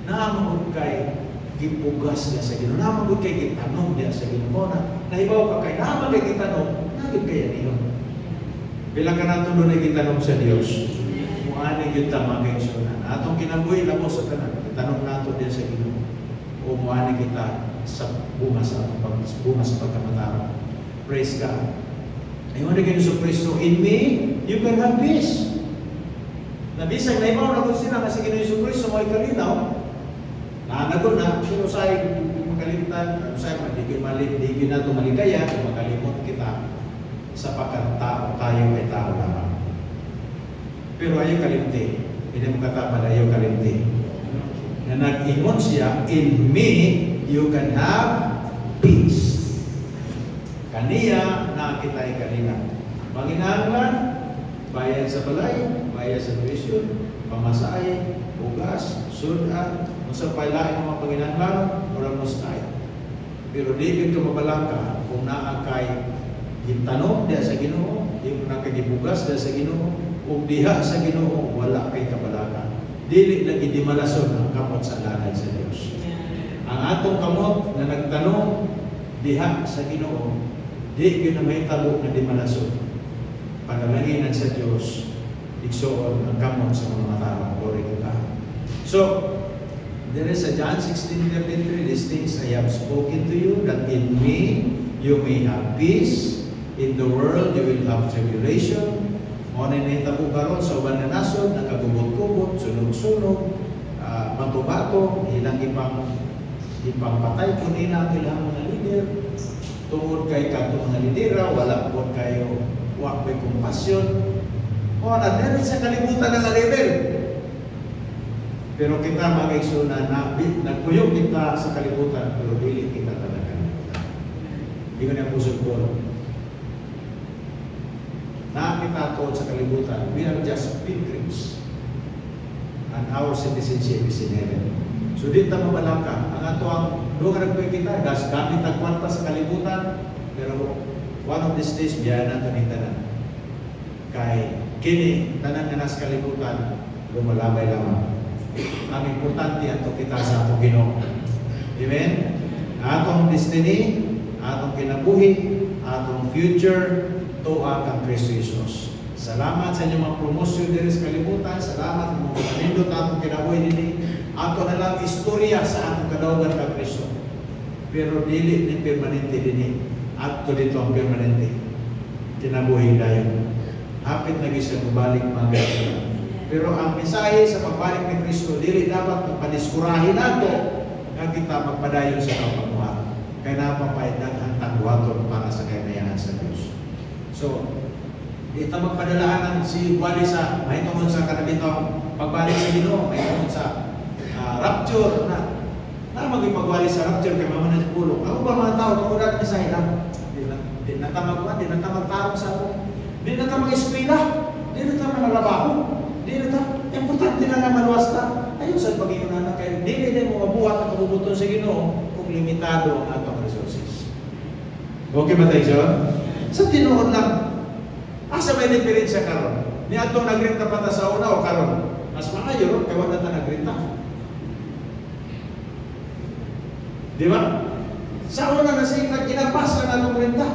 naamang kay gipugas niya sa Ginoo naamang kay gitanong niya sa Ginoo na nahibaw ka kay naamang kay gitanong nagid kay niyo bila ka natulo na gitanong sa Dios muani gyud ta magigsunan atong kinabuhi labo sa tanan gitanong nato diya sa Ginoo o muani kita sa bunga sa pagkamatara. Praise God. Ayaw na ganyan sa Kristo, in me, you can have peace. Nabisag na ibaw na kung sila kasi ganyan sa Kristo, may kalinaw. Naanagon na, pero sa'yo makalimtan, sa'yo di na ito maligaya, makalimot kita sapagkat tayo ay tao lamang. Pero ayaw kalimti. Hindi mo katapad, ayaw kalimti. Na nag-ingon siya, in me, you can have peace. Kaniya na kita ay kalina. Panginahanglan, bayan sa balay, bayan sa tuition, pamasahe, ugas, sudan, sa pailain ng mga panginahanglan, walang mustay. Pero di ito mabalangka kung naakay gintanong diya sa Ginoo, di mo nakagibugas diya sa Ginoo, o diha sa Ginoo, wala kay kabalaka. Dili lagi di malason ang kamot sa lanay sa Dios. Ang atong kamot na nagtanong diha sa Ginoo, di yun na may talo na di malason. Panalanginan sa Diyos, igsoon ang kamot sa mga matara. Glory to God. So, there is a John 16:33, these things I have spoken to you, that in me you may have peace. In the world you will have tribulation. O ninita po karon sa uban na nasod, nakagubot-kubot, sunog-sunog, bato-bato, ilang ipangpatay po nila ilang mga leader. Tungod kay kanto mga lidera, wala po kayo wakwe kumpasyon. O na sa kalibutan ng level. Pero kita mag-eksuna na nagpuyog kita sa kalibutan, pero dili kita talaga kalibutan. Hindi ko na pusod po. Nakakita ko sa kalibutan, we are just pilgrims. And our citizenship is in heaven. So di ta mabalaka. Ang ato ang lugar nagpuy kita, das gamit ang kwarta sa kalibutan, pero one of these days, biyahe na ito ni tanan. Kay kini, tanan nga nasa kalibutan, lumalabay lamang. Ang importante ato kita sa atong Ginoo. Amen? Atong destiny, atong kinabuhi, atong future, tuwa kang Kristo Jesus. Salamat sa inyong mga promosyon diri sa kalibutan. Salamat sa mga kanindot atong kinabuhi nini. Ato na lang istorya sa atong kadaugan kang Kristo. Pero dili ni permanente dinhi. Ato dito ang permanente. Kinabuhi dayon. Hapit na gisa balik mga kaibigan. Pero ang mensahe sa pagbalik ni Kristo, dili dapat magpadiskurahin nato nga kita magpadayon sa kapagbuhat. Kaya napapaidag ang tagwaton para sa kayamayanan sa Diyos. So, ito magpadalahan si Wali sa may tungkol sa kanabitong pagbalik sa Ginoo, may tungkol sa rapture na magipagwali sa rapture kay mama na si Pulo. Ako ba mga tao, tungkol natin sa ilang? Di natamag tarong sa ako. Di natamag eskwela. Di natamag malabaho. Di natamag, importante na na maluwas na. Ayun sa pag-iunan na kayo. Di mo mabuhat ang kabubuton sa Ginoo kung limitado ang atong resources. Okay ba tayo, John? Sa tinuod lang. Asa may diferensya karon? Ni atong nagrinta pa ta sa una o karon? Mas maayo kay wala ta nagrinta. Di ba? Sa una na siya ginapasa na itong renta.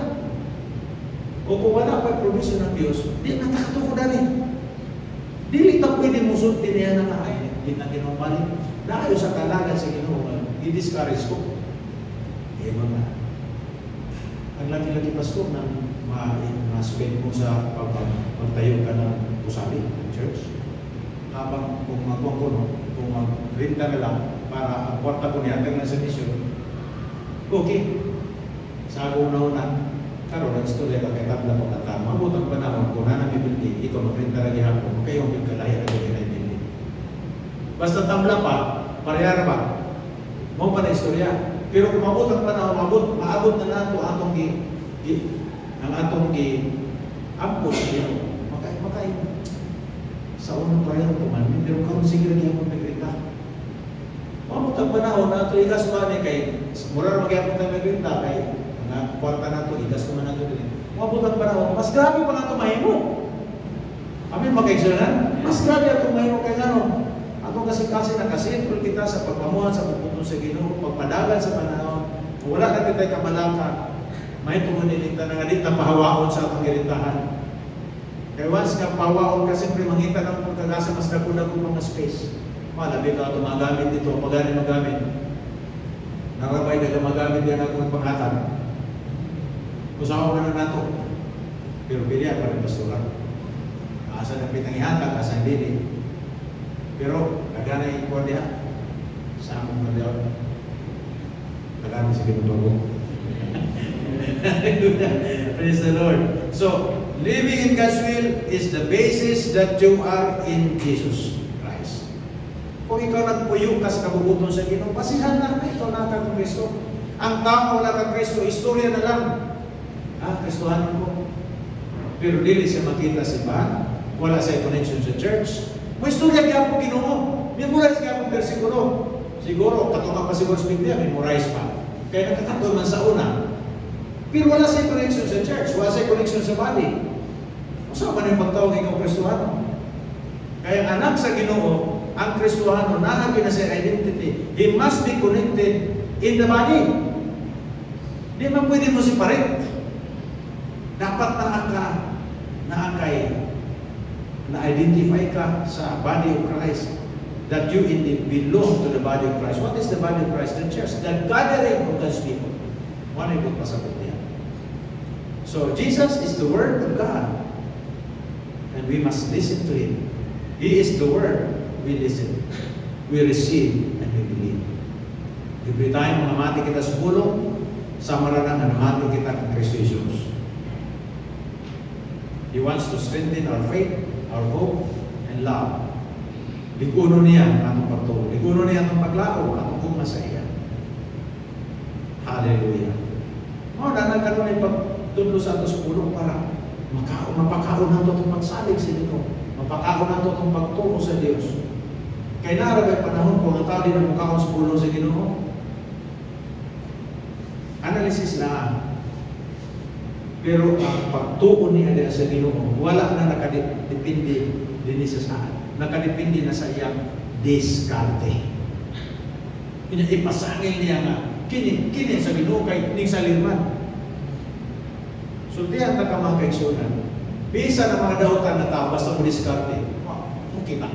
O kung wala pa provision ng Diyos, di natakatuko na rin. Dili ta pwede musulti niya na ay, di na ginawalik. Dahil sa kalagan sa Ginoo, i-discourage ko. Ewan na. Ang laki-laki pastor na ma-spend mo sa pagtayo ka ng pusali, ng church. Habang kung kung mag-renta na lang, para ang kwarta ko niya, na sa mission, okay. Sa una-una, karoon ang istorya ka kay tabla ko na tama. Mabutang panahon, kung na nabibindi, ikaw mag-renta lagi hapon, kayo ang kalaya na nabibindi. Basta tabla pa, parehara ba? Mau pa na istorya. Pero kung mabutang panahon, maabot na nato atong ang atong ampos niyo. Makay. Sa unang parehara kumanin, pero karoon sige rin yung mag-renta. Mabot ang panahon na ito ikas ba ni kay mura magyapon tayo magrinta kay nga kwarta na ito, ikas naman na ito din. Mabot ang panahon, mas grabe pa nga ito mahimo. Amin, magkaigsunan? Mas grabe itong mahimo kay ano. Atong kasi nakasentro kita sa pagpamuhan sa pagputong sa Ginoo, pagpadagan sa panahon. Kung wala na kita kamalaka, may tumunilinta na nga di na pahawaon sa atong girintahan. Kaya once nga pahawaon ka, siyempre mangita ng pagkagasa mas dako-dako mga space. Malabi ka ito magamit dito, pagani magamit. Nakabay na magamit yan akong panghatag. Usawa ka na nato. Pero pilihan pa rin pastoral. Asa na pinangihatag, asa hindi. Pero nagana yung kwardiya sa among kwardiya. Nagana si Kinutubo. Praise the Lord. So, living in God's will is the basis that you are in Jesus Christ. Kung ikaw nagpuyo ka sa kabubuton sa Ginoo, pasihan na ikaw na kang Kristo. Ang tao wala kang Kristo, istorya na lang. Kristohanin ko. Pero dili siya makita sa ibahan. Wala siya connection sa church. May istorya kaya po Ginoo. Memorize kaya po versikulo. Siguro, katunga pa siguro sa Biblia, memorize pa. Kaya nakakatol man sa una. Pero wala siya connection sa church. Wala siya connection sa body. Saan man yung pagtawag ikaw Kristohano? Kaya anak sa Ginoo, ang Kristohano, nahagi na sa identity. He must be connected in the body. Di man pwede mo separate. Dapat na-identify ka sa body of Christ, that you indeed belong to the body of Christ. What is the body of Christ? The church, the gathering of God's people. One ay pasabot niya. So, Jesus is the Word of God, and we must listen to Him. He is the Word. We listen, we receive, and we believe. Every time mamati kita sa pulong, sama na nang namati kita ng Kristo Jesus. He wants to strengthen our faith, our hope, and love. Liguno niya ang atong pagtuo. Liguno niya ang paglao, atong kuma sa iya. Hallelujah. Danan ka nun ay pagtulo sa atos pulong para mapakaon na ito itong magsalig sa Ginoo. Mapakaon na ito itong pagtuo sa Diyos. Kaya naragay panahon kung ang tao din ang makaon sa pulong sa Ginoo. Analysis na. Pero ang pagtuon niya din sa Ginoo, wala na nakadepende din sa saan. Nakadepende na sa iyang diskarte. Ipasangil niya nga, kini sa Ginoo kay ning salirman. Sultihan ta ka mga kaigsunan. Bisa na mga dautan na tao, basta mo diskarte. Okay na.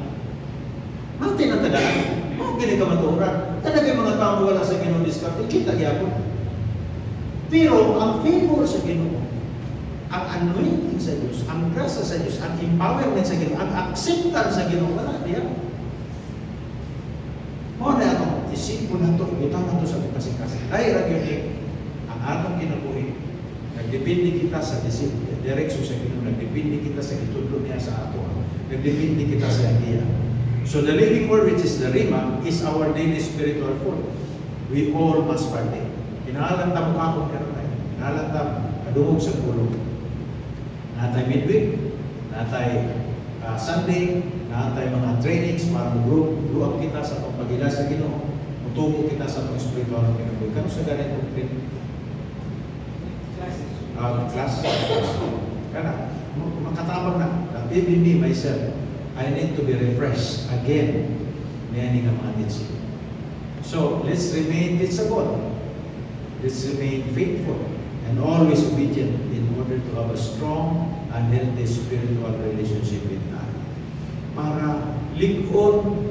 Mati na tagalan. Gini ka maturan. Talaga yung mga tao wala sa Ginoo diskarte, kita gyapon. Pero ang favor sa Ginoo, ang anointing sa Diyos, ang grasa sa Diyos, ang empowerment sa Ginoo, ang acceptance sa Ginoo, wala diya. Mo na atong isipon na ito, ibutang na ito sa kasing-kasing. Dahil ang atong kinabuhi, nagdepende kita sa direksyon sa Ginoo, nagdepende kita sa itudlo niya sa ato, nagdepende kita sa idea. So the living word, which is the Rima, is our daily spiritual food. We all must partake. Inahalan ta mo kapon ka na tayo. Inahalan ta kadungog sa pulong. Natay midweek, natay Sunday, natay mga trainings para mag-grow up kita sa pagpagila sa Ginoo. Mutubo kita sa mga spiritual na kinabuhi. Kano sa ganitong training? Class. Kana, makatabang na. Even me, myself, I need to be refreshed again. May nga mga teaching. So, let's remain teachable. Let's remain faithful and always obedient in order to have a strong and healthy spiritual relationship with God. Para ligon,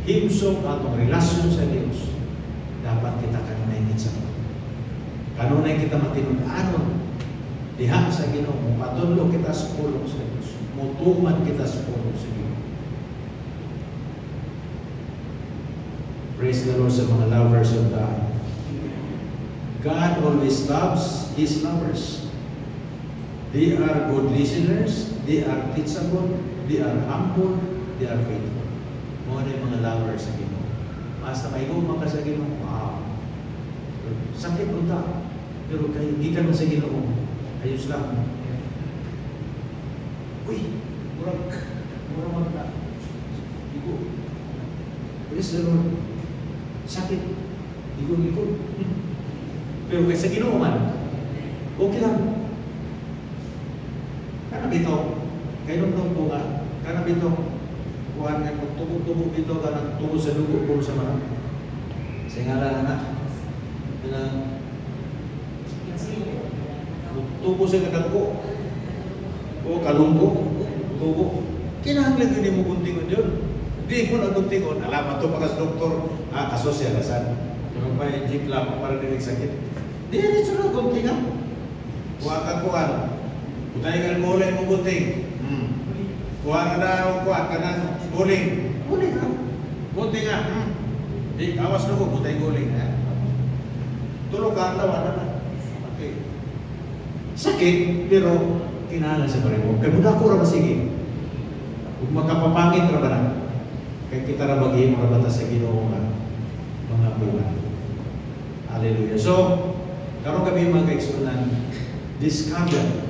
himsog atong relasyon sa Diyos, dapat kita kanunay sa Ginoo. Kanunay kita matinud-anon diha sa Ginoo, patudlo kita sa pulong sa Diyos, mutuman kita sa pulong sa Ginoo. Praise the Lord sa mga lovers of God. God always loves His lovers. They are good listeners, they are teachable, they are humble, they are faithful. Mga na yung mga lovers sa Ginoo. Basta may gumang ka sa Ginoo, wow. Sakit punta. Pero kaya gikan mo sa Ginoo, ayos lang. Uy, murang magka. Igo. Praise the Lord. Sakit. Igo. Pero kaysa Ginoo man, okay lang. bitaw, kay nung po nga, kana bitaw, kuhan nga, tubo bitaw ka ng tubo sa dugo, puro sa mga. Singala na, tubo sa kadagko, o kalungko, tubo. Kinahanglan din mo guntingon yun. Di mo na guntingon, alaman to pagkas doktor, kasosyalasan. Yung pa yung jeep lang, para dinig sakit. Di rin siya na guntingan. Kuha ka kuhan. Kutay ka mulay mo gunting. Kuha ka na, kuha ka na, guling. Guling ha? Gunting ha? Di, awas na ko, kutay guling ha? Tulog ka, tawa na na. Okay. Sakit, pero kinahanglan sa pareho. Kaya muna ko ra sige. Kung makapapangit ra ba na, kaya kita ra maging mga bata sa Ginoo nga mga buwan. Hallelujah. So, karon kami mga kaigsunan, discover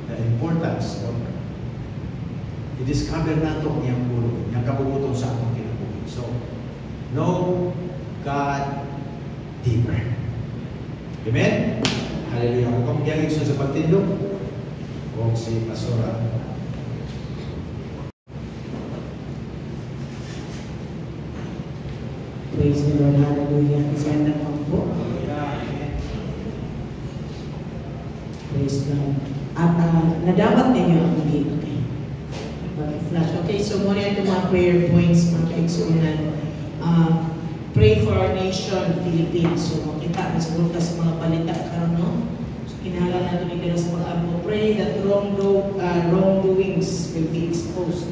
the importance of i-discover nato niyang pulo, niyang kabubutong sa akong kinabuhi. So, know God deeper. Amen? Hallelujah. Kung kami gagawin sa pagtindog, o si Pastora. Praise the Lord. Hallelujah. Isang naman po. Praise God. At nadapat ninyo ang gate. Okay. Mag-flash. Okay, so muna itong mga prayer points, mga kaigsunan. Pray for our nation, Philippines. So makita, siguro ka sa mga balita karon, no? So kinahanglan natin nila sa mga pray that wrongdoings will be exposed.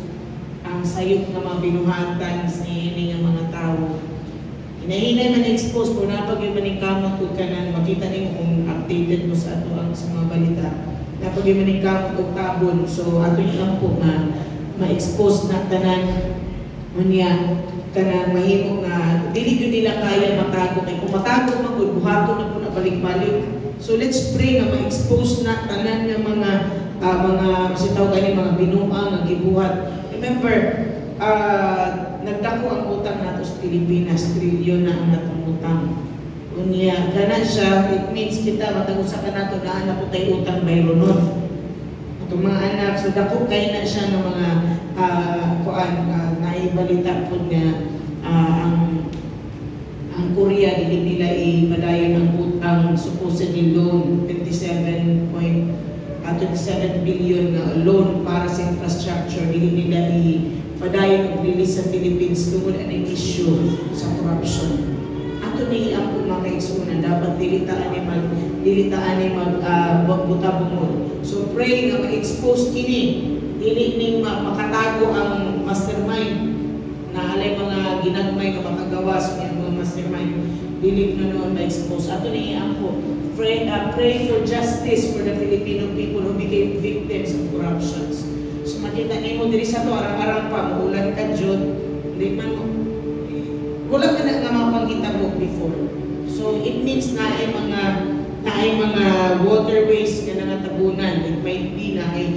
Ang sayop na mga binuhatan sa ini ng mga tao. Hinahinay man expose kung napag yung maningkamot kung ka na makita niyo kung updated mo sa ato ang sa mga balita. Napag yung maningkamot kung tabon. So ato yung lang po na ma-expose na tanan unya kana mahimo nga dili gyud nila kaya matago kay kung matago man gud buhaton na po na balik-balik. So let's pray nga ma-expose na tanan nga mga sitaw gani mga binuang nga gibuhat. Remember, nagdako ang utang nato sa Pilipinas, trilyon na ang natong utang. Unya, gana siya, it means kita matag-usa ka nato na anak po tayo utang bayro nun. Itong mga anak, so dako kay na siya ng mga naibalita po na ang Korea, hindi nila ipadayon ang utang, supposedly loan, 27 billion na loan para sa infrastructure, hindi nila padayon og release sa Philippines tungod ang issue sa corruption. Ato ni ang mga kaigsunan dapat dilitaan ni magbutabungod. So pray nga ma-expose kini dili ning makatago ang mastermind na alay mga ginagmay nga makagawas ng mga mastermind dili na noon ma-expose. Ato ni ang pray for justice for the Filipino people who became victims of corruptions. So makita nimo diri sa to arang-arang pa muulan ka jud, di man mo wala ka na nga mapanghitabo before. So it means na ay mga waterways nga nangatabunan, it might be na ay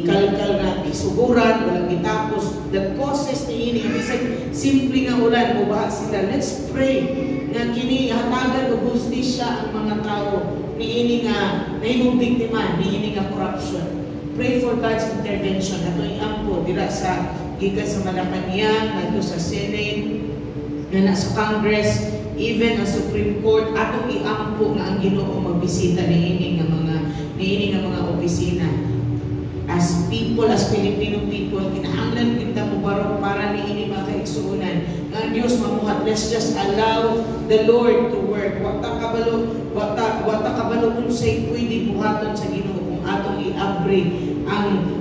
kalkal na isuguran, walang gitapos, that causes ni ini bisag simple nga ulan mo ba sila. Let's pray nga kini hatagan og hustisya ang mga tao niini nga nahimong biktima niini nga corruption. Pray for God's intervention. Ato iampo dira sa gikan sa Malacanang, ato sa Senate, na nasa Congress, even ang Supreme Court, atong iampo nga ang Ginoo magbisita niini nga mga opisina. As people, as Filipino people, kinahanglan kita mo para niini mga kaigsuunan. Ang Diyos mamuhat, let's just allow the Lord to work. Wata kabalo kung sa'y pwede buhaton sa Ginoo kung atong i-upgrade ang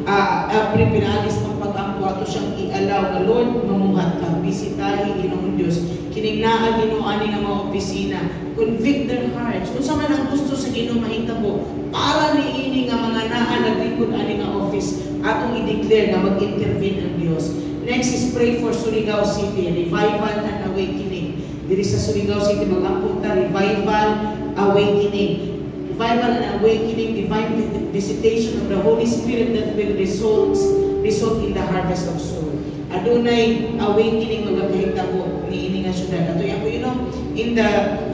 pinaalis ng pag-ampo ato siyang i-allow na Lord mamuhat ka, bisitahin Ginoong Diyos, kinignaan Ginoo ani nga mga opisina, convict their hearts. Kung sa man ang gusto sa Ginoo mahitabo, para niini nga mga naa naglingkod ani nga office, atong i-declare na mag-intervene ang Diyos. Next is pray for Surigao City, revival and awakening. Diri sa Surigao City, mag-ampo ta, revival, awakening. Revival and awakening, divine visitation of the Holy Spirit that will result in the harvest of soul. adunay awakening magakahitabo ni ini nga syudad. Ato yan po, in the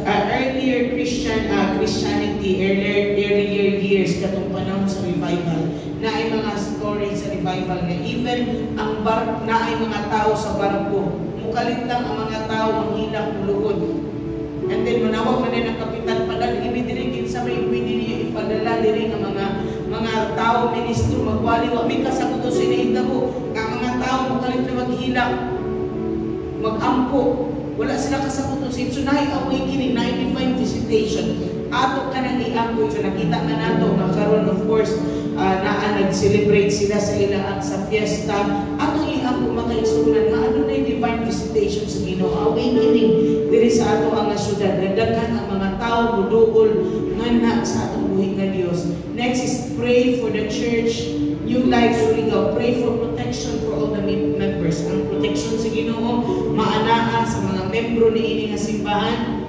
earlier Christianity, earlier years, katong panahon sa revival, na ay mga stories sa revival na even na ay mga tao sa barko, mukalit lang ang mga tao ang hilak muluod. And then manawag man ng kapitan padal ibidirigin sa may pwede niya ipadala diri nga mga tao ministro magwali wa may kasaguto sinahitabo nga mga tao mukalit na maghilak magampo wala sila kasaguto sa itsunay awakening na divine visitation ato ka nang iampo ito nakita na nato karon of course nag-celebrate sila sa ilang sa fiesta ato iampo makaigsunan nga ano na divine visitation sa Ginoo awakening diri sa ato ang syudad nagdaghan ang mga tao muduol nga sa atong buhi nga Dios. Next is pray for the church New Life Surigao. Pray for protection for all the members. Ang protection sa Ginoo maanaa sa mga membro ni ini nga simbahan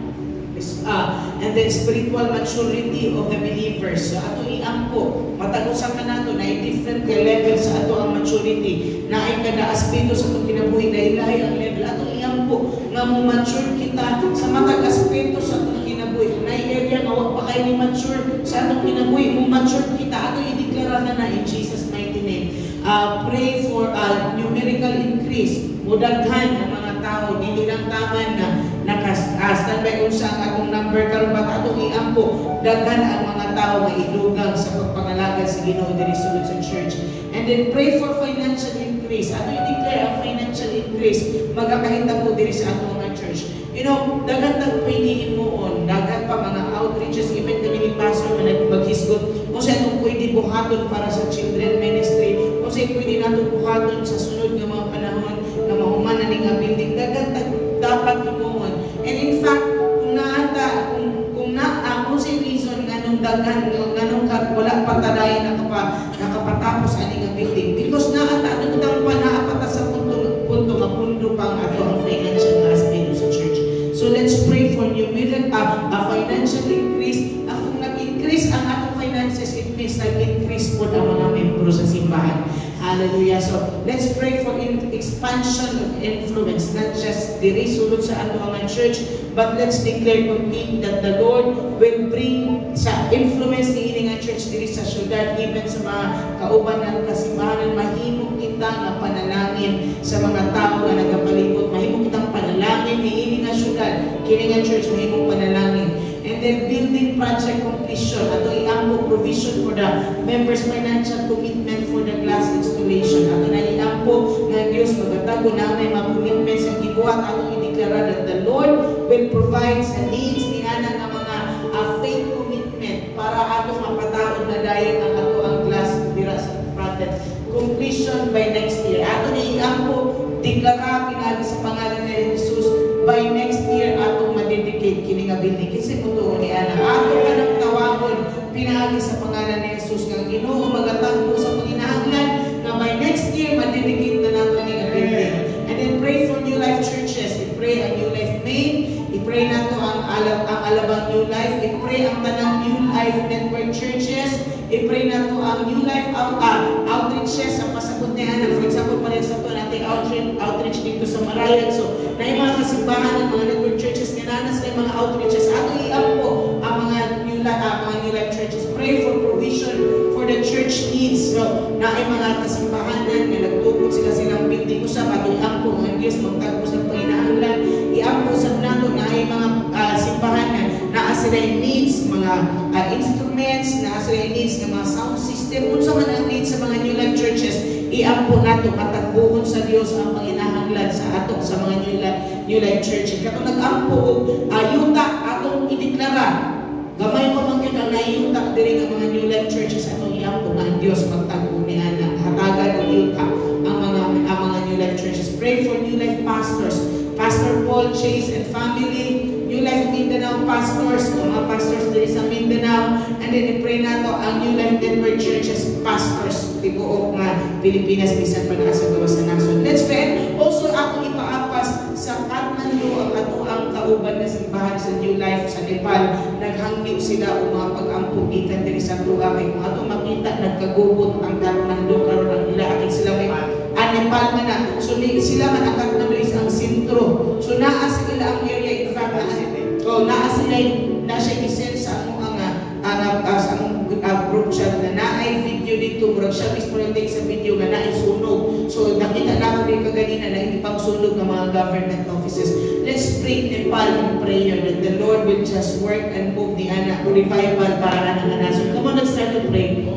and then spiritual maturity of the believers. So ato iampo matag-usa ka nato na different level sa ato ang maturity na ay kada aspeto sa atong kinabuhi na ilahi ang level ato iampo nga mo mature kita sa matag aspeto sa atong kinabuhi na area nga wa pa kay ni mature sa atong kinabuhi mo mature kita ato ideklara na in Jesus mighty name. Pray for numerical increase mudaghan ang mga tao dili lang taman na standby unsa ang atong number karon ba atong iampo daghan ang mga tao nga idugang sa pagpangalagad sa Ginoo diri sulod sa church. And then pray for financial increase. Ato i-declare ang financial increase magakahitabo diri sa atong mga church. Daghan tag pwede himuon, daghan pa mga outreaches even kami ni pastor na maghisgot kung sa itong pwede buhaton para sa children ministry, kung sa pwede natin buhaton sa sunod nga mga panahon na mahuman na nga building, daghan dapat himuon. And in fact, kung sa reason nga nung daghan, nga nung wala patadayan nakapatapos ani nga building, because naata itang panapata sa punto nga pundo pang ato ang financial aspect sa church. So let's pray for numerical financial increase. Kung nag-increase ang atong finances, it means nag-increase po ang mga membro sa simbahan. Hallelujah. So let's pray for expansion of influence, not just diri sulod sa ato nga church, but let's declare complete that the Lord will bring sa influence ni ini nga church diri sa syudad, even sa mga kauban ng kasimbahan. Mahimo kita nga panalangin sa mga tao nga nagapalibot, mahimo kitang panalangin ni ini nga syudad, kini nga church mahimo panalangin. And then building project completion, ato iampo provision for the members' financial commitment for the glass installation. Ato na iampo nga Dios magatago na may mga commitments ang gibuhat. Ato ideklara that the Lord will provide sa needs ni ana nga mga faith commitment para ato mapataod na dayon ang ato ang glass dira sa project completion by next year. Ato ni iampo deklara pinagi sa pangalan ni Jesus by next year ato ma-dedicate kini nga building. Kasi puto ni ana ato kanang tawagon pinaagi sa pangalan ni Jesus nga Ginoo magatagpo sa panginahanglan nga by next year ma-dedicate na nato ni nga building. And then pray for New Life churches. I-pray ang New Life Main, i-pray nato ang Alabang New Life, i-pray ang tanang New Life Network churches, i-pray nato ang New Life outreaches ang pasabot ni ana. For example, pa rin sa ito natin outreach dito sa Marayag. So, na yung mga kasimbahan ng mga network churches, kinanas na yung mga outreaches. Ato i-ampo ang mga New Life churches. Pray for provision for the church needs. So, na ay mga kasimbahanan na nagtukod sila silang building usap. Ato i-ampo ang Diyos magtagpo sa panginahanglan. I-ampo sa nato na ay mga simbahanan na sila yung needs, mga instruments, na sila yung needs ng mga sound system. Kung sa mga needs sa mga New Life churches, i-ampo nato matagbuhon sa Dios ang panginahanglan sa ato sa mga New Life churches. Katong nag-ampo yuta atong ideklara. Gamay pa man gyud ang nayuta diri nga mga New Life churches atong i-ampo nga ang Dios magtagbo ni ana. Hatagan og yuta ang mga New Life churches. Pray for New Life pastors. Pastor Paul Chase and family, New Life Mindanao pastors, mga pastors diri sa Mindanao, and then i-pray nato ang New Life Network churches pastors tibuok nga Pilipinas bisan pa naa sa gawas sa nasod. Let's pray. Also ako ipaapas sa Kathmandu ang ato ang kauban nga simbahan sa New Life sa Nepal. Naghangyo sila og mga pag-ampo gikan diri sa tuwa kay kung ato makita nagkagubot ang Kathmandu karon ang nila akin sila may Nepal man na. So sila man ang Katnaluis ang sentro. So naa sa ila ang area, in fact, naa sila na siya gisend sa ang group chat na naay video dito, murag siya mismo nag-take sa video nga naay sunog. So nakita naman din kaganina na hindi pang sunog ng mga government offices. Let's pray Nepal in prayer that the Lord will just work and move the revival para ng nason. Come on, let's start to pray.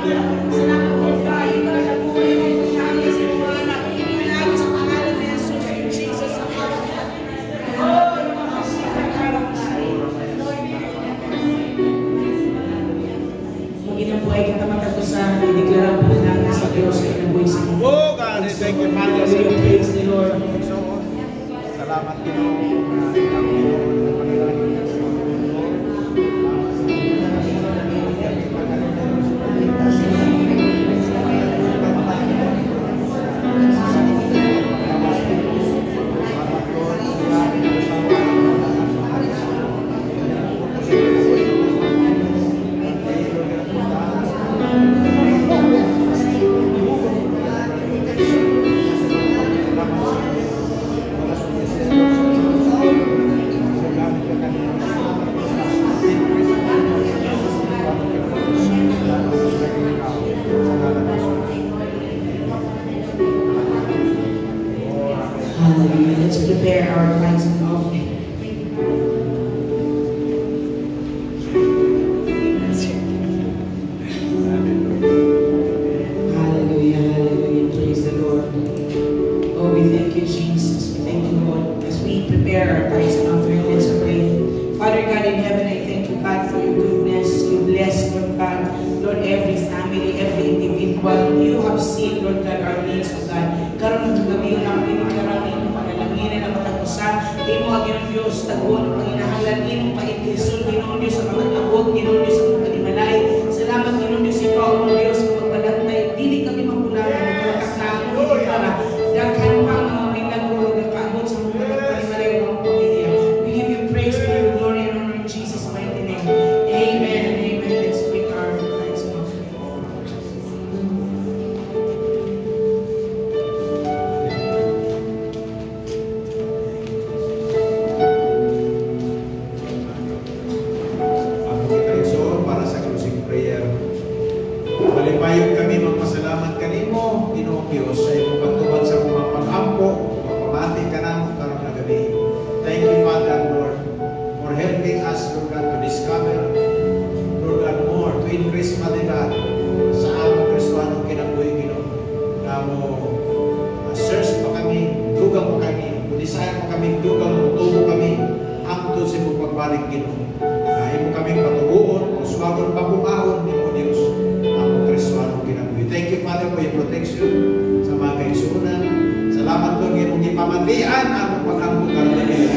Hallelujah. Salamat po tayo para sa buhay ng kasama sa mga anak. Pinagin sa pangalan ni Jesus in Jesus. Oh, Maginabuhay kita matagusan, ideklara po natin sa Diyos ay nabuhay sa mga. Oh God, I thank you, Father. Hallelujah, praise the Lord. Salamat Panginoon. Hallelujah. Let's prepare our tithes and offering. Hallelujah, hallelujah. Praise the Lord. Oh, we thank you, Jesus. We thank you, Lord. As we prepare our tithes and offering, let's pray. Father God in heaven, I thank you, God, for your goodness. You bless, Lord God, Lord, every family, every individual. You have seen, Lord God, our needs, oh God. Karon ng gabi na pinagkarami ng panalangin na matapusan. Imo ang Ginoong Diyos, taguan ng panginahalan. Imo paikrisun, Ginoong Diyos, sa matatabot, Ginoong Diyos, sa pagkalimalay. Salamat, Ginoong Diyos, ikaw, Ginoong Diyos, sa pagpadantay. Dili kami mapulangan, magkakaknamo, hindi para daghan pang mga milagro, nagkaabot sa mga pagkalimalay ng mga pamilya. We give you praise, we give you glory and honor in Jesus' mighty name. Amen and amen. Let's bring our thanks and offering. Ako kita igsoon para sa closing prayer. Malipayon kami magpasalamat kanimo, Ginoong Diyos, sa imong pagtuman sa mga pag-ampo, pagpamati ka namo karong na gabi. Thank you, Father, Lord, for helping us, Lord God, to discover, Lord God, more, to increase, Father God, sa among Kristohanong kinabuhi, Ginoo. Namo, search pa kami, dugang pa kami, desire pa kami, dugang, tubo kami, hangtod sa imong pagbalik, Ginoo. Imo kaming patubuon, uswagon pabungahon ni mo Diyos ang Kristohanong kinabuhi. Thank you, Father, for your protection sa mga kaigsuunan. Salamat, Lord, ngayong ipamatian ang pag-ambog karon.